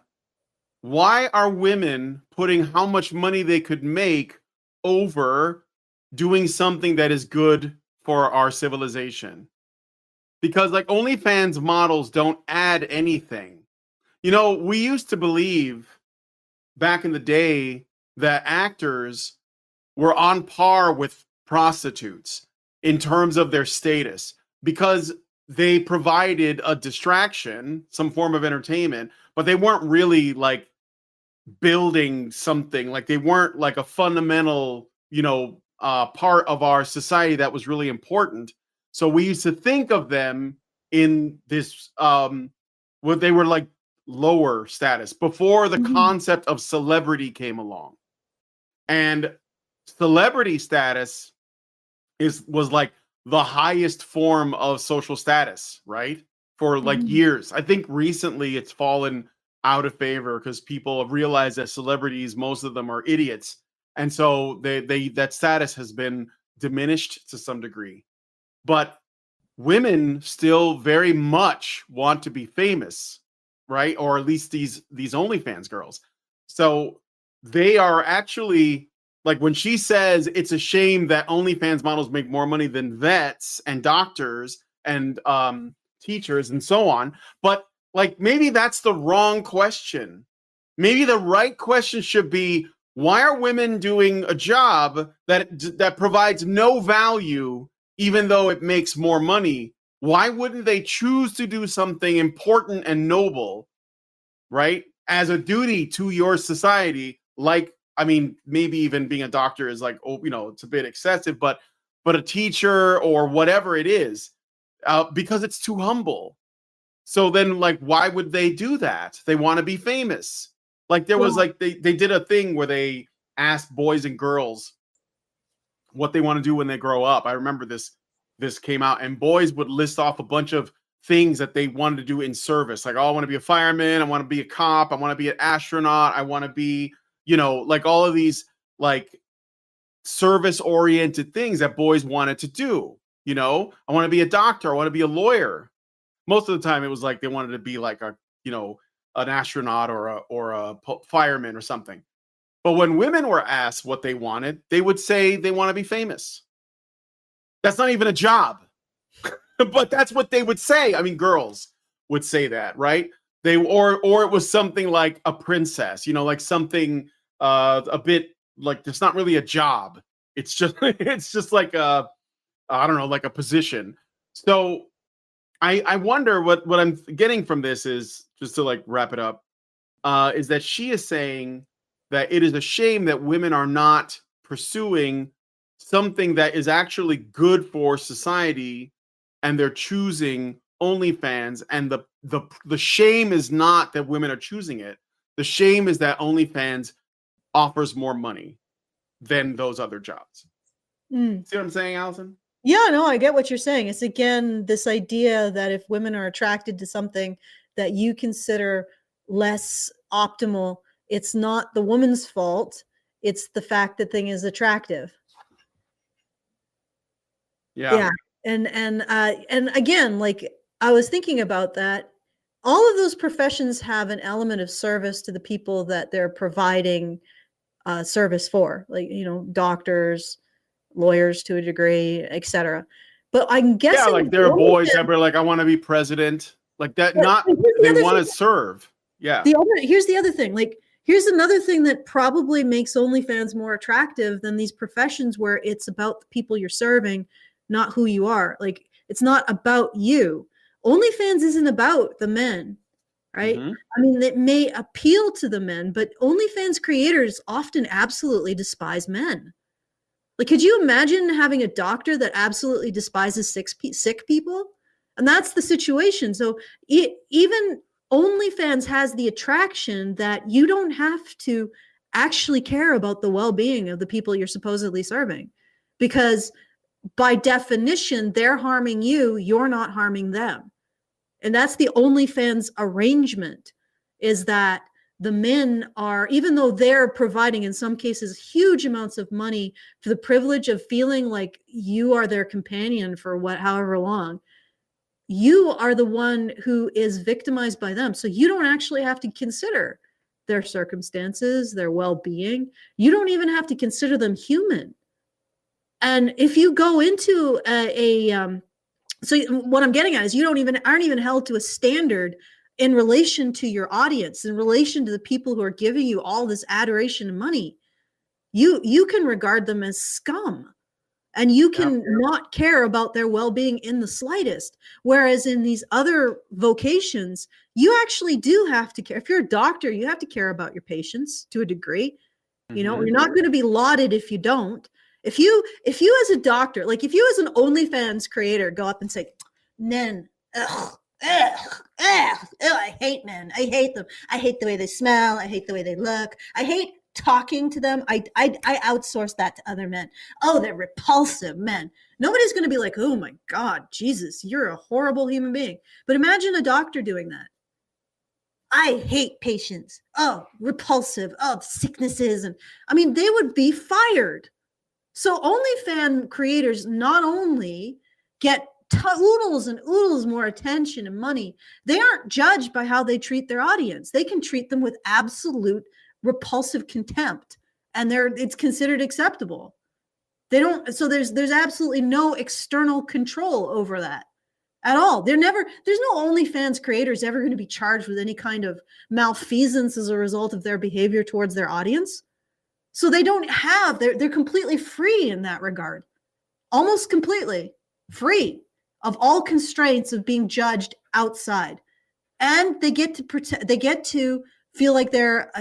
why are women putting how much money they could make over doing something that is good for our civilization? Because like OnlyFans models don't add anything. We used to believe back in the day that actors were on par with prostitutes in terms of their status because they provided a distraction, some form of entertainment, but they weren't really like building something. Like they weren't like a fundamental, part of our society that was really important. So we used to think of them in this, what they were like lower status before the concept of celebrity came along. And celebrity status was like the highest form of social status, right? For like years. I think recently it's fallen out of favor because people have realized that celebrities, most of them are idiots. And so that status has been diminished to some degree. But women still very much want to be famous, right? Or at least these OnlyFans girls. So they are actually, like when she says it's a shame that OnlyFans models make more money than vets and doctors and teachers and so on. But like maybe that's the wrong question. Maybe the right question should be, why are women doing a job that provides no value even though it makes more money? Why wouldn't they choose to do something important and noble, right? As a duty to your society, like, I mean, maybe even being a doctor is like, it's a bit excessive, but a teacher or whatever it is, because it's too humble. So then, like, why would they do that? They want to be famous. Like there was like, they did a thing where they asked boys and girls what they want to do when they grow up. I remember this came out, and boys would list off a bunch of things that they wanted to do in service. Like, oh, I want to be a fireman. I want to be a cop. I want to be an astronaut. I want to be, like all of these like service oriented things that boys wanted to do. I want to be a doctor. I want to be a lawyer. Most of the time it was like they wanted to be like a, an astronaut or a fireman or something. But when women were asked what they wanted, they would say they want to be famous. That's not even a job, but that's what they would say. I mean, girls would say that, right? Or it was something like a princess, like something a bit like, it's not really a job. It's just like I don't know, like a position. So I wonder what I'm getting from this is, just to like wrap it up, is that she is saying that it is a shame that women are not pursuing something that is actually good for society, and they're choosing OnlyFans. And the shame is not that women are choosing it. The shame is that OnlyFans offers more money than those other jobs. See what I'm saying, Allison? Yeah, no, I get what you're saying. It's again this idea that if women are attracted to something that you consider less optimal, it's not the woman's fault. It's the fact that thing is attractive. Yeah. And again, like I was thinking about that, all of those professions have an element of service to the people that they're providing service for, like, doctors, lawyers to a degree, etc. But I'm guessing, like there are boys that were like, I want to be president, like that. Not they want to serve. Yeah. Here's the other thing. Like, here's another thing that probably makes OnlyFans more attractive than these professions where it's about the people you're serving, not who you are. Like, it's not about you. OnlyFans isn't about the men, right? Mhm. I mean, it may appeal to the men, but OnlyFans creators often absolutely despise men. Like, could you imagine having a doctor that absolutely despises sick people? And that's the situation. So even OnlyFans has the attraction that you don't have to actually care about the well-being of the people you're supposedly serving, because by definition, they're harming you, you're not harming them. And that's the OnlyFans arrangement, is that the men are, even though they're providing in some cases huge amounts of money for the privilege of feeling like you are their companion for however long, you are the one who is victimized by them. So you don't actually have to consider their circumstances, their well-being. You don't even have to consider them human. And if you go into so what I'm getting at is you aren't even held to a standard in relation to your audience, in relation to the people who are giving you all this adoration and money. You can regard them as scum, and you can not care about their well-being in the slightest. Whereas in these other vocations, you actually do have to care. If you're a doctor, you have to care about your patients to a degree. You know, you're not going to be lauded if you don't. If you as a doctor, like if you as an OnlyFans creator go up and say, men, I hate men. I hate them. I hate the way they smell. I hate the way they look. I hate talking to them. I outsource that to other men. Oh, they're repulsive men. Nobody's going to be like, oh my God, Jesus, you're a horrible human being. But imagine a doctor doing that. I hate patients. Oh, repulsive. Oh, sicknesses. And I mean, they would be fired. So OnlyFans creators not only get oodles and oodles more attention and money, they aren't judged by how they treat their audience. They can treat them with absolute repulsive contempt, and it's considered acceptable. They don't. So there's absolutely no external control over that at all. There's no OnlyFans creators ever going to be charged with any kind of malfeasance as a result of their behavior towards their audience. So they don't have, they're completely free in that regard, almost completely free of all constraints of being judged outside. And they get to feel like they're,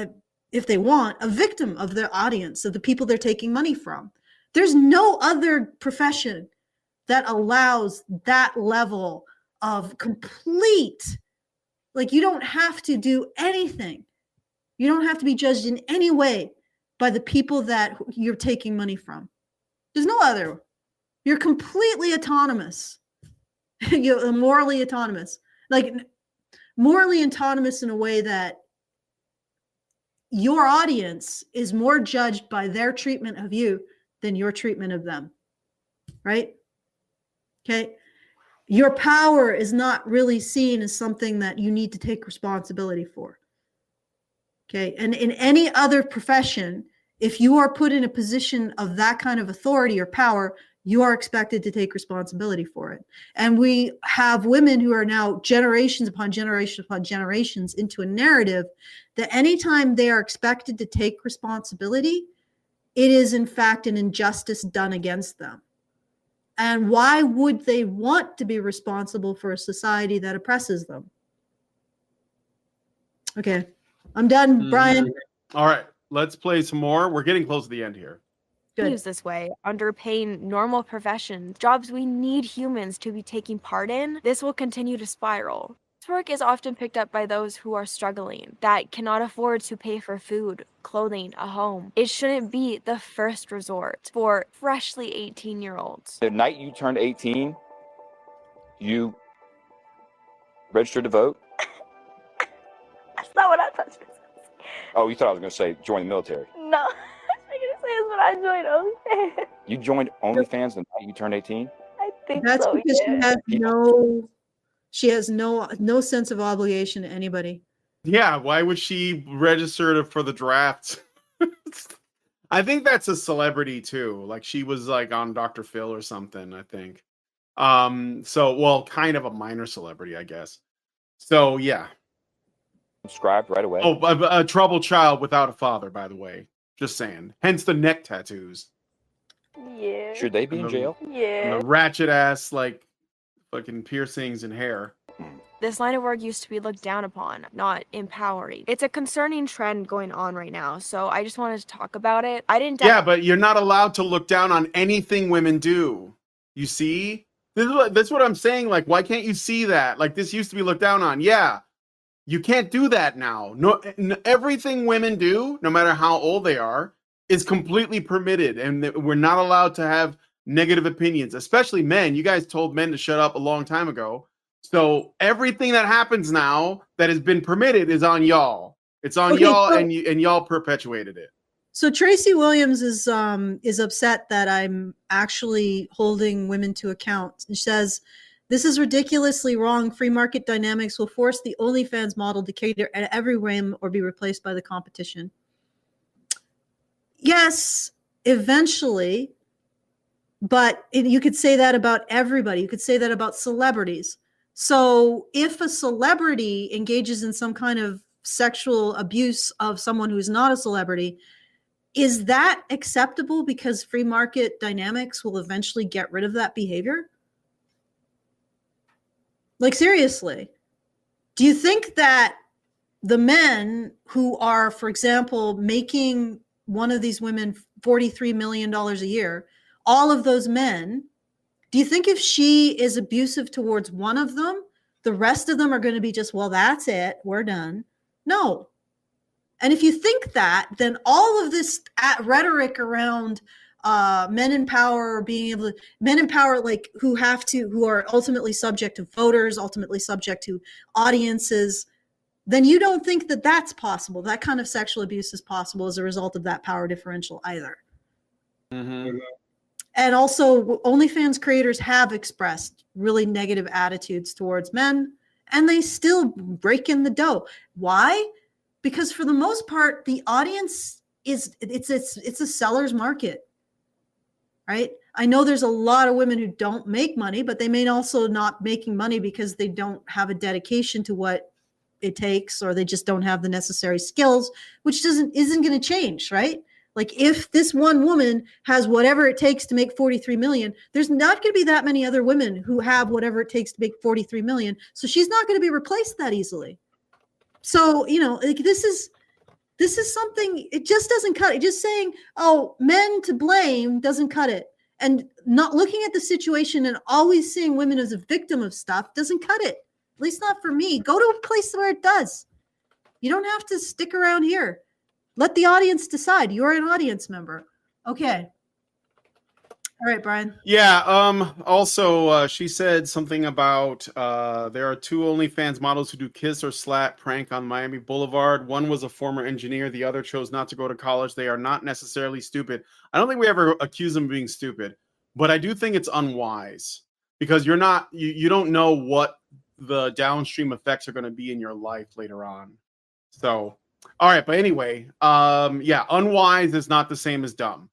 if they want, a victim of their audience, of the people they're taking money from. There's no other profession that allows that level of complete, like, you don't have to do anything. You don't have to be judged in any way by the people that you're taking money from. There's no other. You're completely autonomous. You're morally autonomous. Like, morally autonomous in a way that your audience is more judged by their treatment of you than your treatment of them. Right? Okay. Your power is not really seen as something that you need to take responsibility for. Okay. And in any other profession, if you are put in a position of that kind of authority or power, you are expected to take responsibility for it. And we have women who are now generations upon generations upon generations into a narrative that anytime they are expected to take responsibility, it is in fact an injustice done against them. And why would they want to be responsible for a society that oppresses them? Okay, I'm done, Brian. All right, let's play some more. We're getting close to the end here. Continues this way, underpaying normal professions, jobs we need humans to be taking part in, this will continue to spiral. This work is often picked up by those who are struggling, that cannot afford to pay for food, clothing, a home. It shouldn't be the first resort for freshly 18-year-olds. The night you turned 18, you registered to vote? That's not what I thought you were saying. Oh, you thought I was going to say join the military. No, I was going to say is when I joined OnlyFans. You joined OnlyFans the night you turned 18? I think That's so, because yeah. she has no sense of obligation to anybody. Yeah, why would she register for the draft? I think that's a celebrity too. Like, she was like on Dr. Phil or something, I think. So, well, kind of a minor celebrity, I guess. So, yeah. Subscribed right away. Oh, a troubled child without a father, by the way. Just saying. Hence the neck tattoos. Yeah. Should they be in jail? Yeah. And the ratchet ass, like, fucking piercings and hair. This line of work used to be looked down upon, not empowering. It's a concerning trend going on right now, so I just wanted to talk about it. I didn't. Yeah, but you're not allowed to look down on anything women do. You see? That's what I'm saying. Like, why can't you see that? Like, this used to be looked down on. Yeah, you can't do that now. No, everything women do, no matter how old they are, is completely permitted, and we're not allowed to have negative opinions, especially men. You guys told men to shut up a long time ago. So everything that happens now that has been permitted is on y'all. It's on y'all, and y'all perpetuated it. So Tracy Williams is upset that I'm actually holding women to account. She says, "This is ridiculously wrong. Free market dynamics will force the OnlyFans model to cater at every whim or be replaced by the competition." Yes, eventually, but you could say that about everybody. You could say that about celebrities. So if a celebrity engages in some kind of sexual abuse of someone who's not a celebrity, is that acceptable because free market dynamics will eventually get rid of that behavior? Like, seriously, do you think that the men who are, for example, making one of these women $43 million a year, all of those men, do you think if she is abusive towards one of them, the rest of them are going to be just, well, that's it, we're done? No. And if you think that, then all of this rhetoric around men in power being able to, men in power, like who are ultimately subject to voters, ultimately subject to audiences, then you don't think that that's possible. That kind of sexual abuse is possible as a result of that power differential either. Mm-hmm. And also, OnlyFans creators have expressed really negative attitudes towards men, and they still break in the dough. Why? Because for the most part, the audience it's a seller's market, right? I know there's a lot of women who don't make money, but they may also not making money because they don't have a dedication to what it takes, or they just don't have the necessary skills, which isn't going to change, right? Like, if this one woman has whatever it takes to make 43 million, there's not going to be that many other women who have whatever it takes to make 43 million. So she's not going to be replaced that easily. So, like, this is something, it just doesn't cut it. Just saying, oh, men to blame doesn't cut it. And not looking at the situation and always seeing women as a victim of stuff doesn't cut it. At least not for me. Go to a place where it does. You don't have to stick around here. Let the audience decide. You're an audience member. Okay. All right, Brian. Yeah. Also, she said something about there are two OnlyFans models who do kiss or slap prank on Miami Boulevard. One was a former engineer. The other chose not to go to college. They are not necessarily stupid. I don't think we ever accuse them of being stupid, but I do think it's unwise because you don't know what the downstream effects are going to be in your life later on. So, all right. But anyway, yeah, unwise is not the same as dumb.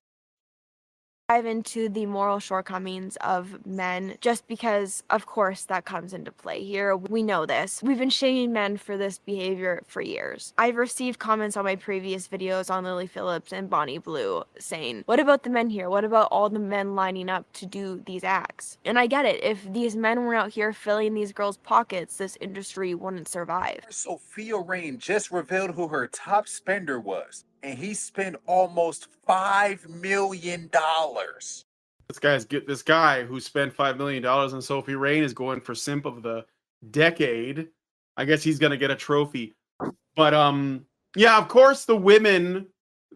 Dive into the moral shortcomings of men, just because of course that comes into play here. We know this. We've been shaming men for this behavior for years. I've received comments on my previous videos on Lily Phillips and Bonnie Blue saying, what about the men here? What about all the men lining up to do these acts? And I get it. If these men were out here filling these girls' pockets, this industry wouldn't survive. Sophia Rain just revealed who her top spender was, and he spent almost $5 million. This guy who spent $5 million on Sophie Rain is going for simp of the decade. I guess he's gonna get a trophy. But yeah, of course the women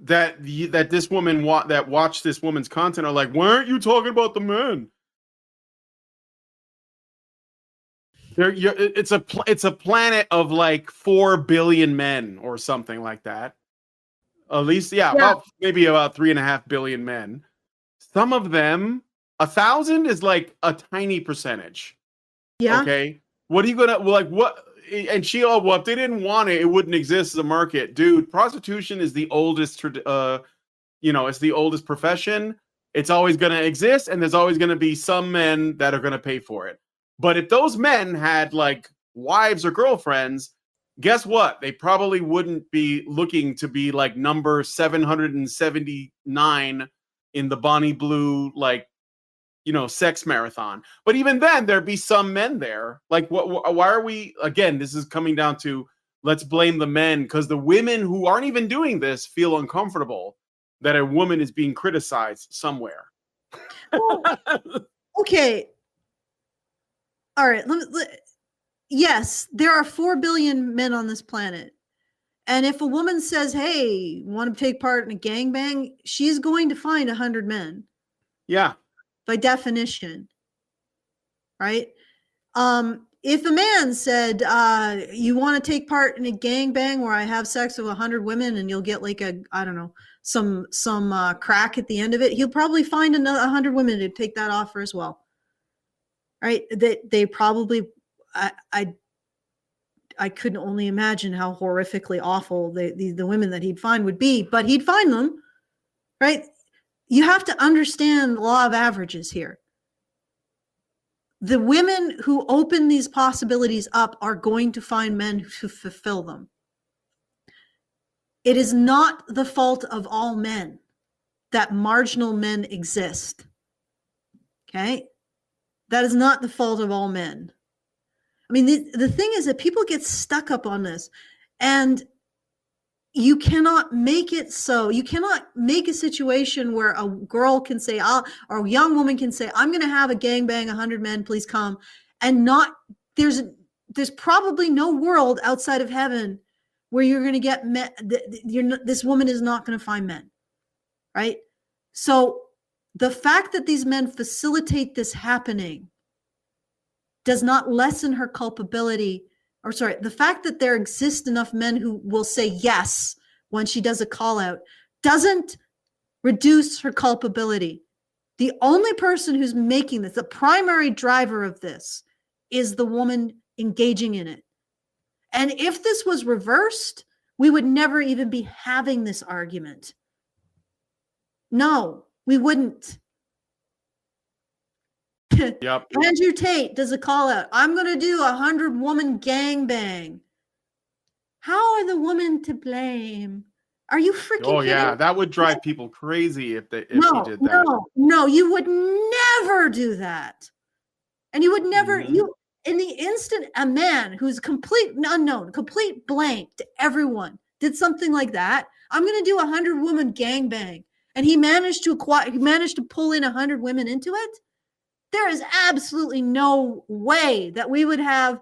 that this woman that watch this woman's content are like, why aren't you talking about the men? It's a planet of like 4 billion men or something like that. At least, yeah. Maybe about 3.5 billion men. Some of them, 1,000 is like a tiny percentage. Yeah. Okay. What are you gonna like? What? And she, well, if they didn't want it, it wouldn't exist as a market, dude. Prostitution is the oldest. It's the oldest profession. It's always gonna exist, and there's always gonna be some men that are gonna pay for it. But if those men had like wives or girlfriends, guess what? They probably wouldn't be looking to be like number 779 in the Bonnie Blue like sex marathon. But even then, there'd be some men there. Like, why are we, again, this is coming down to, let's blame the men, because the women who aren't even doing this feel uncomfortable that a woman is being criticized somewhere. Okay. All right. Yes, there are 4 billion men on this planet. And if a woman says, hey, want to take part in a gangbang, she's going to find 100 men. Yeah. By definition. Right? If a man said, you want to take part in a gangbang where I have sex with 100 women and you'll get like some crack at the end of it, he'll probably find another 100 women to take that offer as well. Right? They probably, I couldn't only imagine how horrifically awful the women that he'd find would be, but he'd find them, right? You have to understand the law of averages here. The women who open these possibilities up are going to find men who fulfill them. It is not the fault of all men that marginal men exist. Okay? That is not the fault of all men. I mean, the thing is that people get stuck up on this, and you cannot make it so. You cannot make a situation where a girl can say, or a young woman can say, I'm going to have a gangbang, 100 men, please come. And there's probably no world outside of heaven where you're going to get met. This woman is not going to find men, right? So the fact that these men facilitate this happening does not lessen her culpability. Or sorry, the fact that there exist enough men who will say yes when she does a call out doesn't reduce her culpability. The only person who's making this, the primary driver of this, is the woman engaging in it. And if this was reversed, we would never even be having this argument. No, we wouldn't. Yep. Andrew Tate does a call out. I'm going to do 100 woman gangbang. How are the women to blame? Are you freaking kidding? Yeah, that would drive people crazy if he did that. No, you would never do that. And you would never, in the instant a man who's complete unknown, complete blank to everyone did something like that, I'm going to do 100 woman gangbang. And he managed to pull in 100 women into it. There is absolutely no way that we would have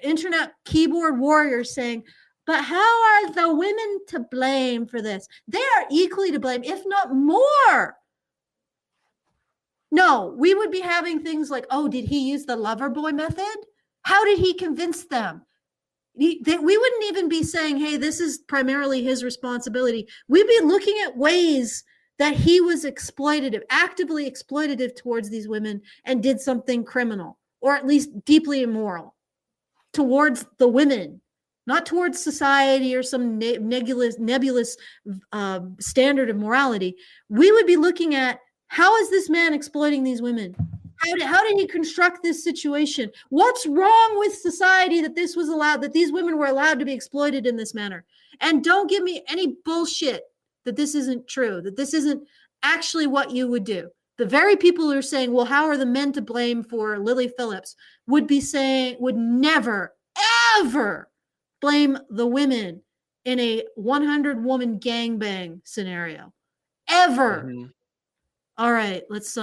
internet keyboard warriors saying, but how are the women to blame for this? They are equally to blame, if not more. No, we would be having things like, oh, did he use the lover boy method? How did he convince them? We wouldn't even be saying, hey, this is primarily his responsibility. We'd be looking at ways that he was actively exploitative towards these women and did something criminal, or at least deeply immoral towards the women, not towards society or some nebulous standard of morality. We would be looking at, how is this man exploiting these women? How did he construct this situation? What's wrong with society that this was allowed, that these women were allowed to be exploited in this manner? And don't give me any bullshit that this isn't true, that this isn't actually what you would do. The very people who are saying, well, how are the men to blame for Lily Phillips, would never, ever blame the women in a 100 woman gangbang scenario. Ever. Mm-hmm. All right, let's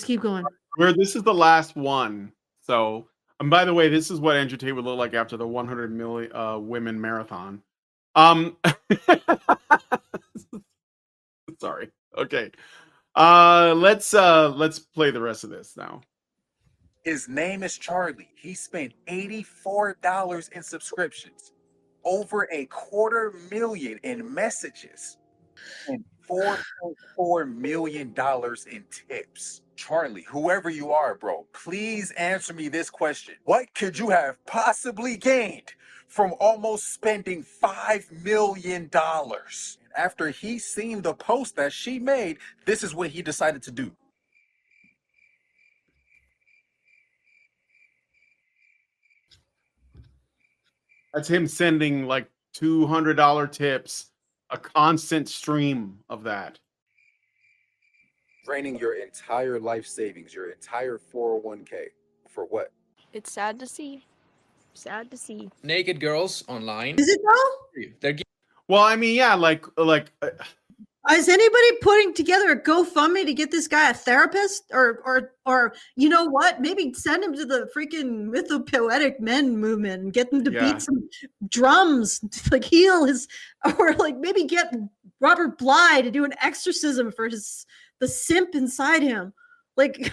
keep going. This is the last one. So, and by the way, this is what Andrew Tate would look like after the 100 million women marathon. Sorry. Okay. Let's play the rest of this now. His name is Charlie. He spent $84 in subscriptions, over $250,000 in messages, and $4.4 million in tips. Charlie, whoever you are, bro, please answer me this question. What could you have possibly gained from almost spending $5 million? After he seen the post that she made, this is what he decided to do. That's him sending like $200 tips, a constant stream of that. Draining your entire life savings, your entire 401k. For what? It's sad to see. Sad to see. Naked girls online. Is it though? They're Well, I mean, yeah, is anybody putting together a GoFundMe to get this guy a therapist, or you know what? Maybe send him to the freaking mythopoetic men movement and get them to beat some drums, like heal his, or like maybe get Robert Bly to do an exorcism for the simp inside him. Like,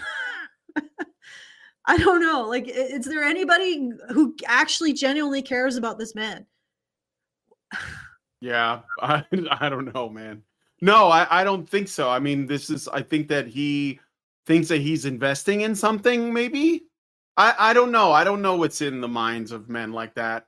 I don't know. Like, is there anybody who actually genuinely cares about this man? Yeah, I don't know, man. No, I don't think so. I mean, I think that he thinks that he's investing in something, maybe. I don't know. I don't know what's in the minds of men like that.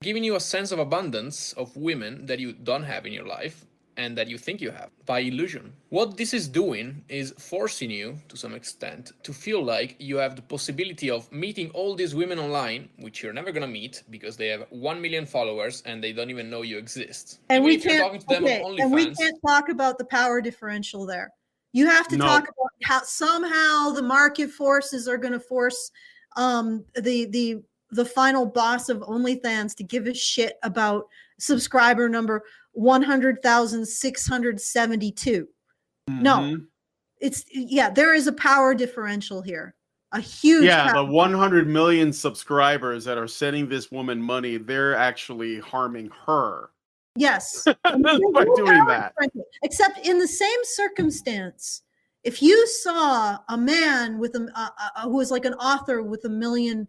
giving you a sense of abundance of women that you don't have in your life and that you think you have by illusion. What this is doing is forcing you, to some extent, to feel like you have the possibility of meeting all these women online, which you're never gonna meet because they have 1 million followers and they don't even know you exist. And Even we if you're can't. talking to them Okay, on and we OnlyFans, can't talk about the power differential there. You have to No. talk about how somehow the market forces are going to force the final boss of OnlyFans to give a shit about subscriber number 100,672. No, there is a power differential here, a huge. Yeah, power. the 100 million subscribers that are sending this woman money, they're actually harming her. Yes, by doing that. Except in the same circumstance, if you saw a man with who was like an author with a million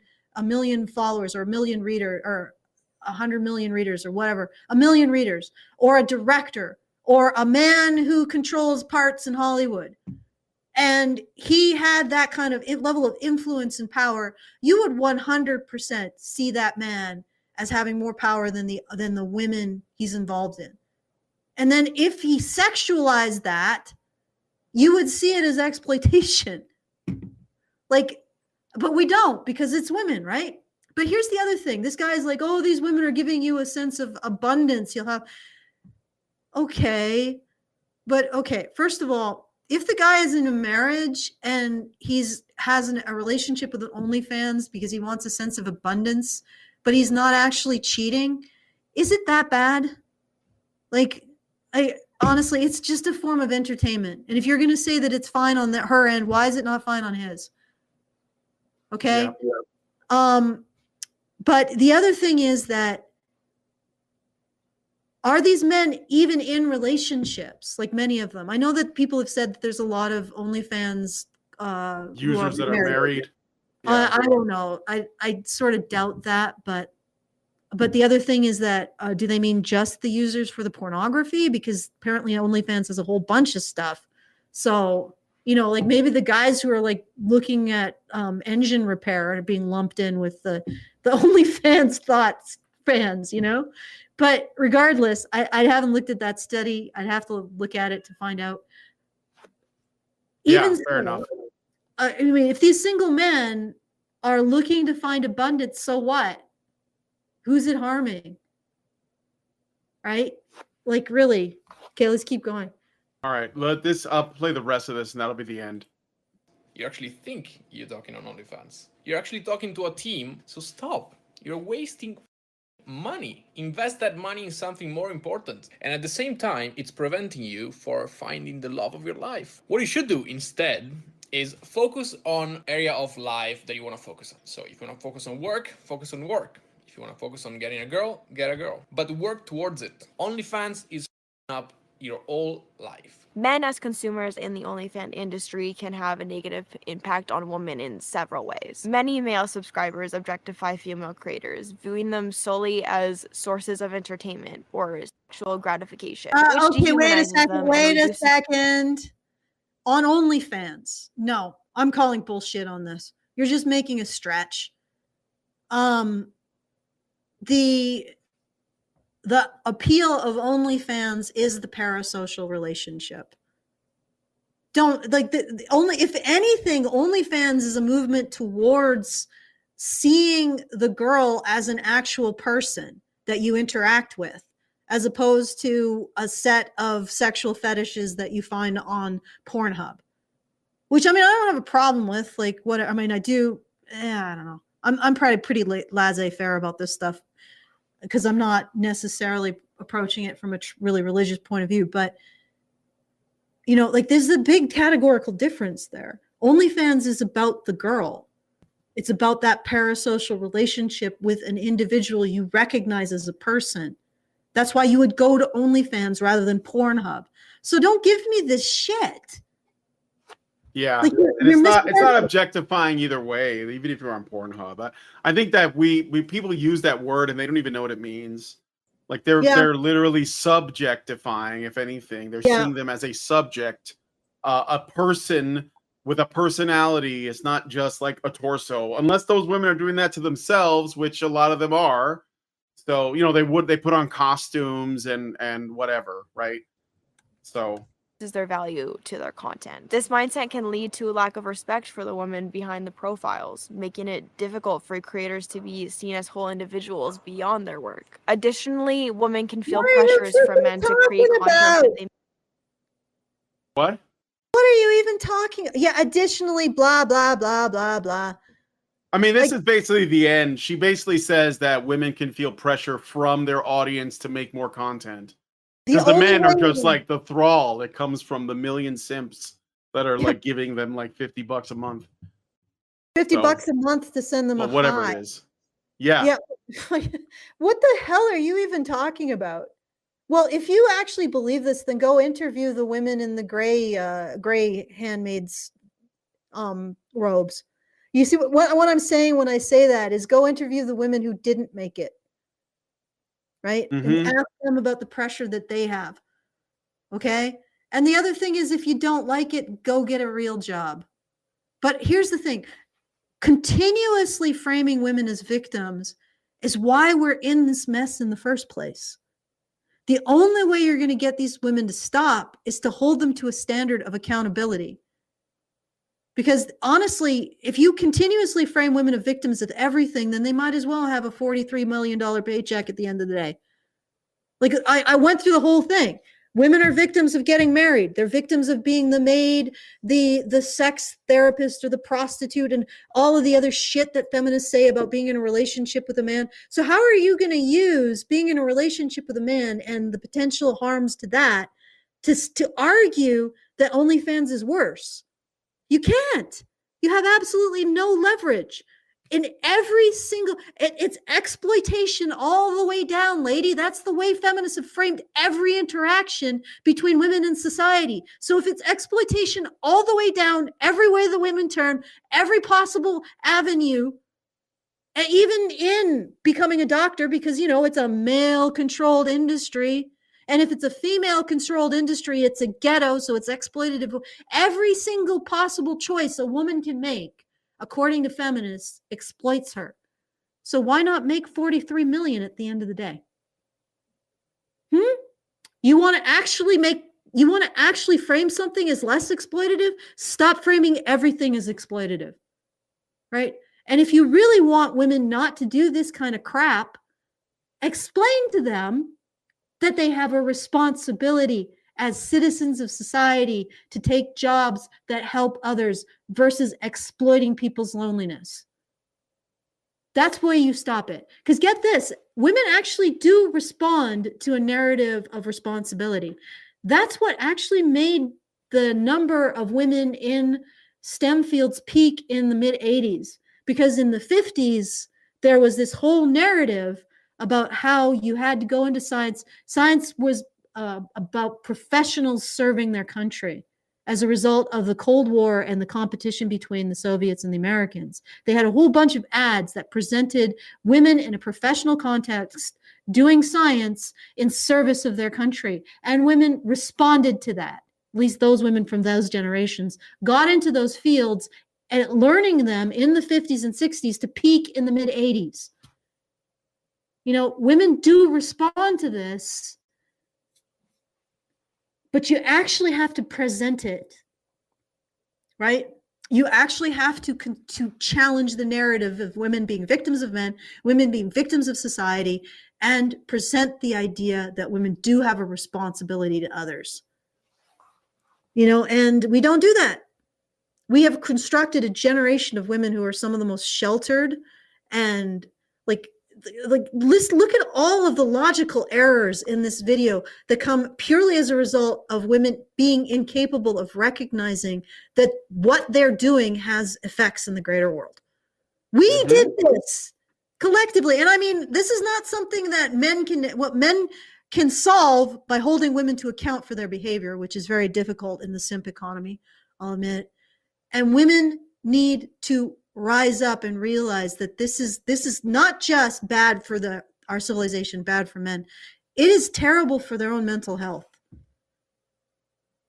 followers or a million reader or 100 million readers or whatever, a million readers, or a director or a man who controls parts in Hollywood, and he had that kind of level of influence and power, you would 100% see that man as having more power than the women he's involved in. And then if he sexualized that, you would see it as exploitation. Like, but we don't, because it's women, right? But here's the other thing. This guy's like, oh, these women are giving you a sense of abundance. You'll have, okay. But okay, first of all, if the guy is in a marriage and has a relationship with an OnlyFans because he wants a sense of abundance, but he's not actually cheating, is it that bad? Like, honestly, it's just a form of entertainment. And if you're going to say that it's fine on her end, why is it not fine on his? Okay. Yeah. But the other thing is that, are these men even in relationships? Like many of them. I know that people have said that there's a lot of OnlyFans users that are married. Yeah. I don't know. I sort of doubt that, but the other thing is that do they mean just the users for the pornography? Because apparently OnlyFans has a whole bunch of stuff. So, like maybe the guys who are like looking at engine repair are being lumped in with the OnlyFans thoughts fans, But regardless, I haven't looked at that study. I'd have to look at it to find out. Even fair enough. I mean, if these single men are looking to find abundance, so what? Who's it harming? Right? Like, really? Okay, let's keep going. All right, I'll play the rest of this, and that'll be the end. you actually think you're talking on OnlyFans. You're actually talking to a team, so stop. You're wasting money. Invest that money in something more important. And at the same time, it's preventing you from finding the love of your life. What you should do instead is focus on area of life that you want to focus on. So if you want to focus on work, focus on work. If you want to focus on getting a girl, get a girl. But work towards it. OnlyFans is up your whole life. Men as consumers in the OnlyFans industry can have a negative impact on women in several ways. Many male subscribers objectify female creators, viewing them solely as sources of entertainment or sexual gratification. Okay, wait a second. On OnlyFans, no, I'm calling bullshit on this. You're just making a stretch. The appeal of OnlyFans is the parasocial relationship. If anything, OnlyFans is a movement towards seeing the girl as an actual person that you interact with, as opposed to a set of sexual fetishes that you find on Pornhub, which I mean, I don't have a problem with. Like, what I mean, I do. I don't know. I'm probably pretty laissez-faire about this stuff because I'm not necessarily approaching it from a really religious point of view. But you know, like, there's a big categorical difference there. OnlyFans is about the girl. It's about that parasocial relationship with an individual you recognize as a person. That's why you would go to OnlyFans rather than Pornhub. So don't give me this shit. Yeah, Like, and it's not objectifying either way, even if you're on Pornhub. I think that we people use that word and they don't even know what it means. Like they're literally subjectifying, if anything. They're seeing them as a subject, a person with a personality. It's not just like a torso, unless those women are doing that to themselves, which a lot of them are. So, you know, they put on costumes and whatever, right? So is their value to their content. This mindset can lead to a lack of respect for the women behind the profiles, making it difficult for creators to be seen as whole individuals beyond their work. Additionally, women can feel pressures from men to create content that they what? What are you even talking? Yeah, additionally, blah, blah, blah, blah, blah. I mean, this is basically the end. She basically says that women can feel pressure from their audience to make more content. Because the men are just like the thrall that comes from the million simps that are like giving them like $50 a month. $50 a month to send them a whatever high. it is. Yeah. Yeah. What the hell are you even talking about? Well, if you actually believe this, then go interview the women in the gray handmaids robes. You see what I'm saying when I say that is go interview the women who didn't make it. Right? And ask them about the pressure that they have. Okay? And the other thing is, if you don't like it, go get a real job. But here's the thing. Continuously framing women as victims is why we're in this mess in the first place. The only way you're going to get these women to stop is to hold them to a standard of accountability. Because honestly, if you continuously frame women as victims of everything, then they might as well have a $43 million paycheck at the end of the day. Like, I went through the whole thing. Women are victims of getting married. They're victims of being the maid, the sex therapist, or the prostitute, and all of the other shit that feminists say about being in a relationship with a man. So how are you going to use being in a relationship with a man and the potential harms to that to argue that OnlyFans is worse? You can't. You have absolutely no leverage. In every single, it's exploitation all the way down, lady. That's the way feminists have framed every interaction between women in society. So if it's exploitation all the way down, every way the women turn, every possible avenue, and even in becoming a doctor, because, you know, it's a male-controlled industry. And if it's a female-controlled industry, it's a ghetto, so it's exploitative. Every single possible choice a woman can make, according to feminists, exploits her. So why not make 43 million at the end of the day? You want to actually frame something as less exploitative? Stop framing everything as exploitative. Right? And if you really want women not to do this kind of crap, explain to them that they have a responsibility as citizens of society to take jobs that help others versus exploiting people's loneliness. That's where you stop it. Because get this, women actually do respond to a narrative of responsibility. That's what actually made the number of women in STEM fields peak in the mid-'80s. Because in the 50s, there was this whole narrative about how you had to go into science. Science was about professionals serving their country as a result of the Cold War and the competition between the Soviets and the Americans. They had a whole bunch of ads that presented women in a professional context doing science in service of their country. And women responded to that. At least those women from those generations got into those fields and learning them in the 50s and 60s to peak in the mid-'80s. You know, women do respond to this, but you actually have to present it, right? You actually have to challenge the narrative of women being victims of men, women being victims of society, and present the idea that women do have a responsibility to others. And we don't do that. We have constructed a generation of women who are some of the most sheltered and like look at all of the logical errors in this video that come purely as a result of women being incapable of recognizing that what they're doing has effects in the greater world. We did this collectively. And I mean, this is not something that men can solve by holding women to account for their behavior, which is very difficult in the simp economy, I'll admit. And women need to rise up and realize that this is not just bad for our civilization, bad for men. It is terrible for their own mental health.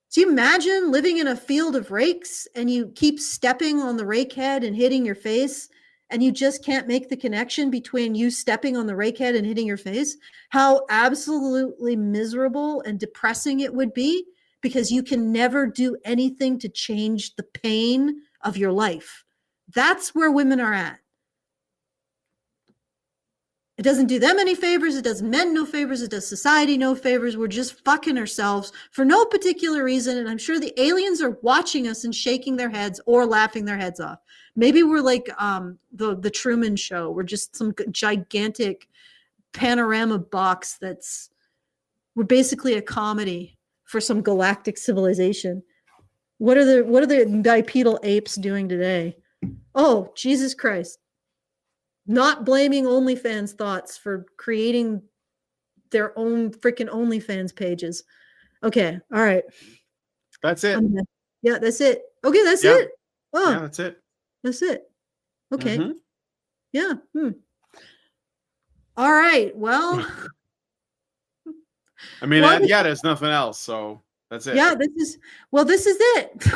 So you imagine living in a field of rakes and you keep stepping on the rake head and hitting your face, and you just can't make the connection between you stepping on the rake head and hitting your face? How absolutely miserable and depressing it would be, because you can never do anything to change the pain of your life. That's where women are at. It doesn't do them any favors. It does men no favors. It does society no favors. We're just fucking ourselves for no particular reason. And I'm sure the aliens are watching us and shaking their heads or laughing their heads off. Maybe we're like the Truman Show. We're just some gigantic panorama box we're basically a comedy for some galactic civilization. What are the bipedal apes doing today? Oh, Jesus Christ. Not blaming OnlyFans thoughts for creating their own freaking OnlyFans pages. Okay. All right. That's it. Yeah, that's it. Okay, that's Yeah. it. Oh, Yeah, that's it. That's it. Okay. Yeah. All right. Well, I mean, there's nothing else. So that's it. Yeah, this is it.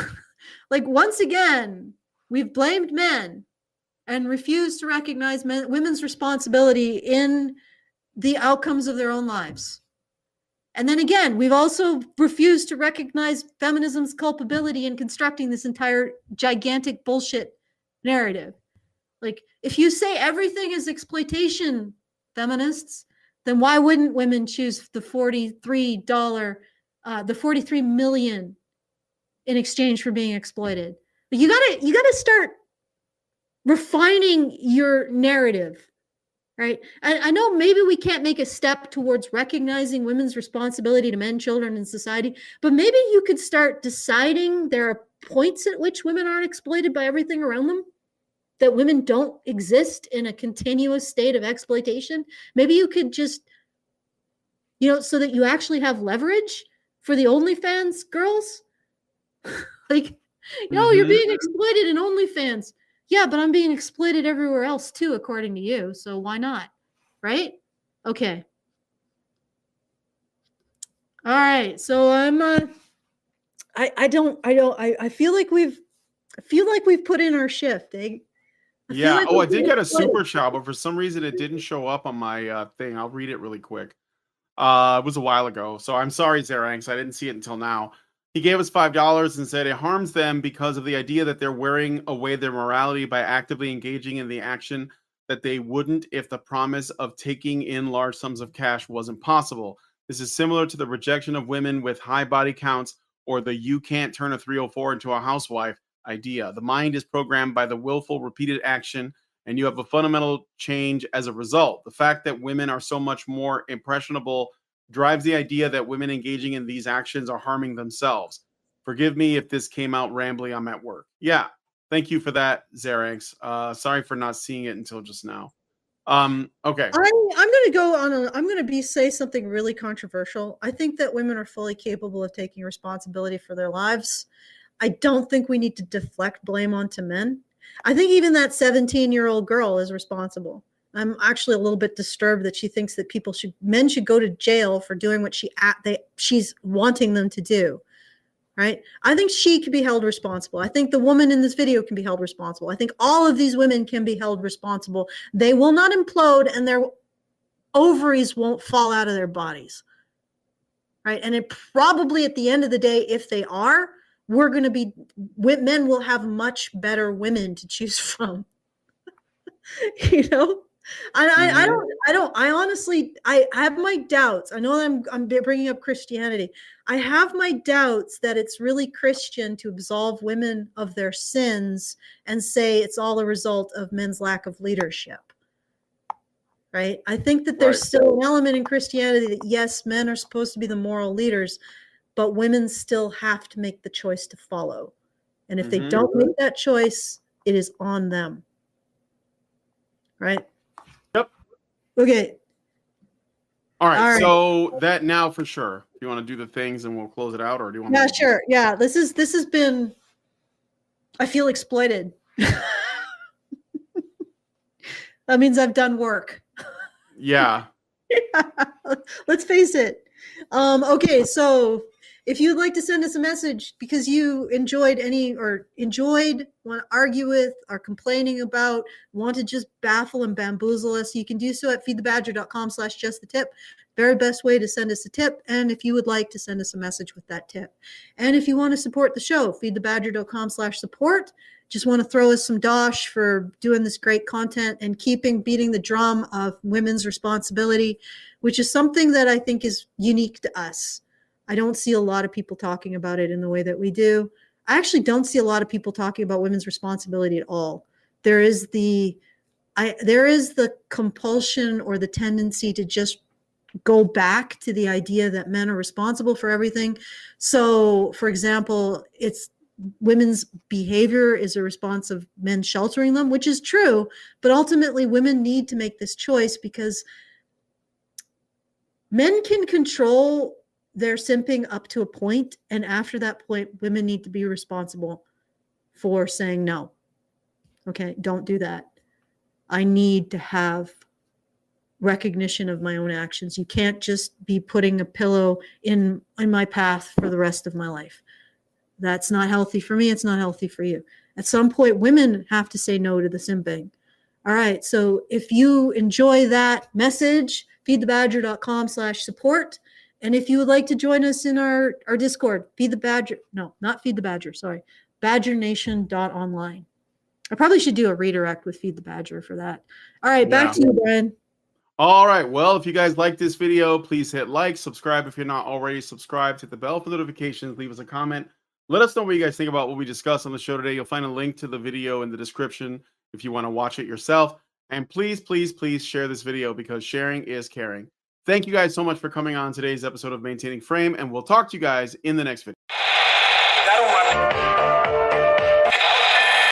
Like, once again, we've blamed men and refused to recognize women's responsibility in the outcomes of their own lives. And then again, we've also refused to recognize feminism's culpability in constructing this entire gigantic bullshit narrative. Like, if you say everything is exploitation, feminists, then why wouldn't women choose the $43 million in exchange for being exploited? But you gotta start refining your narrative, right? I know maybe we can't make a step towards recognizing women's responsibility to men, children, and society, but maybe you could start deciding there are points at which women aren't exploited by everything around them, that women don't exist in a continuous state of exploitation. Maybe you could just, so that you actually have leverage for the OnlyFans girls. Like, you're being exploited in OnlyFans. Yeah, but I'm being exploited everywhere else too, according to you. So why not? Right? Okay. All right. So I feel like we've put in our shift, eh? I did get a super chat, but for some reason it didn't show up on my thing. I'll read it really quick. It was a while ago. So I'm sorry, Zeranx. I didn't see it until now. He gave us $5 and said it harms them because of the idea that they're wearing away their morality by actively engaging in the action that they wouldn't if the promise of taking in large sums of cash wasn't possible. This is similar to the rejection of women with high body counts or the you can't turn a 304 into a housewife idea. The mind is programmed by the willful repeated action, and you have a fundamental change as a result. The fact that women are so much more impressionable drives the idea that women engaging in these actions are harming themselves. Forgive me if this came out rambly. I'm at work. Yeah. Thank you for that, Zeranx. Sorry for not seeing it until just now. Okay. I'm going to say something really controversial. I think that women are fully capable of taking responsibility for their lives. I don't think we need to deflect blame onto men. I think even that 17-year-old girl is responsible. I'm actually a little bit disturbed that she thinks that men should go to jail for doing what she's wanting them to do, right? I think she can be held responsible. I think the woman in this video can be held responsible. I think all of these women can be held responsible. They will not implode and their ovaries won't fall out of their bodies, right? And it probably, at the end of the day, if they are, we're going to be, men will have much better women to choose from. You know, I honestly, I have my doubts. I know I'm bringing up Christianity. I have my doubts that it's really Christian to absolve women of their sins and say it's all a result of men's lack of leadership. Right? I think that there's still an element in Christianity that yes, men are supposed to be the moral leaders, but women still have to make the choice to follow. And if they don't make that choice, it is on them. Right? Yep. Okay. All right. So that now for sure. If you want to do the things and we'll close it out, or do you want? Yeah, sure. Yeah. This has been, I feel exploited. That means I've done work. Yeah. Let's face it. Okay, so if you'd like to send us a message because you enjoyed want to argue with, are complaining about, want to just baffle and bamboozle us, you can do so at feedthebadger.com/justthetip. Very best way to send us a tip. And if you would like to send us a message with that tip. And if you want to support the show, feedthebadger.com/support. Just want to throw us some dosh for doing this great content and beating the drum of women's responsibility, which is something that I think is unique to us. I don't see a lot of people talking about it in the way that we do. I actually don't see a lot of people talking about women's responsibility at all. There is the compulsion or the tendency to just go back to the idea that men are responsible for everything. So, for example, it's women's behavior is a response of men sheltering them, which is true, but ultimately women need to make this choice because men can control their simping up to a point, and after that point, women need to be responsible for saying no. Okay, don't do that. I need to have recognition of my own actions. You can't just be putting a pillow in my path for the rest of my life. That's not healthy for me. It's not healthy for you. At some point, women have to say no to the simping. All right. So if you enjoy that message, feedthebadger.com/support. And if you would like to join us in our Discord, badgernation.online. I probably should do a redirect with Feed the Badger for that. All right. Back to you, Brian. All right. Well, if you guys like this video, please hit like, subscribe if you're not already subscribed, hit the bell for notifications, leave us a comment. Let us know what you guys think about what we discussed on the show today. You'll find a link to the video in the description if you want to watch it yourself. And please, please, please share this video because sharing is caring. Thank you guys so much for coming on today's episode of Maintaining Frame, and we'll talk to you guys in the next video.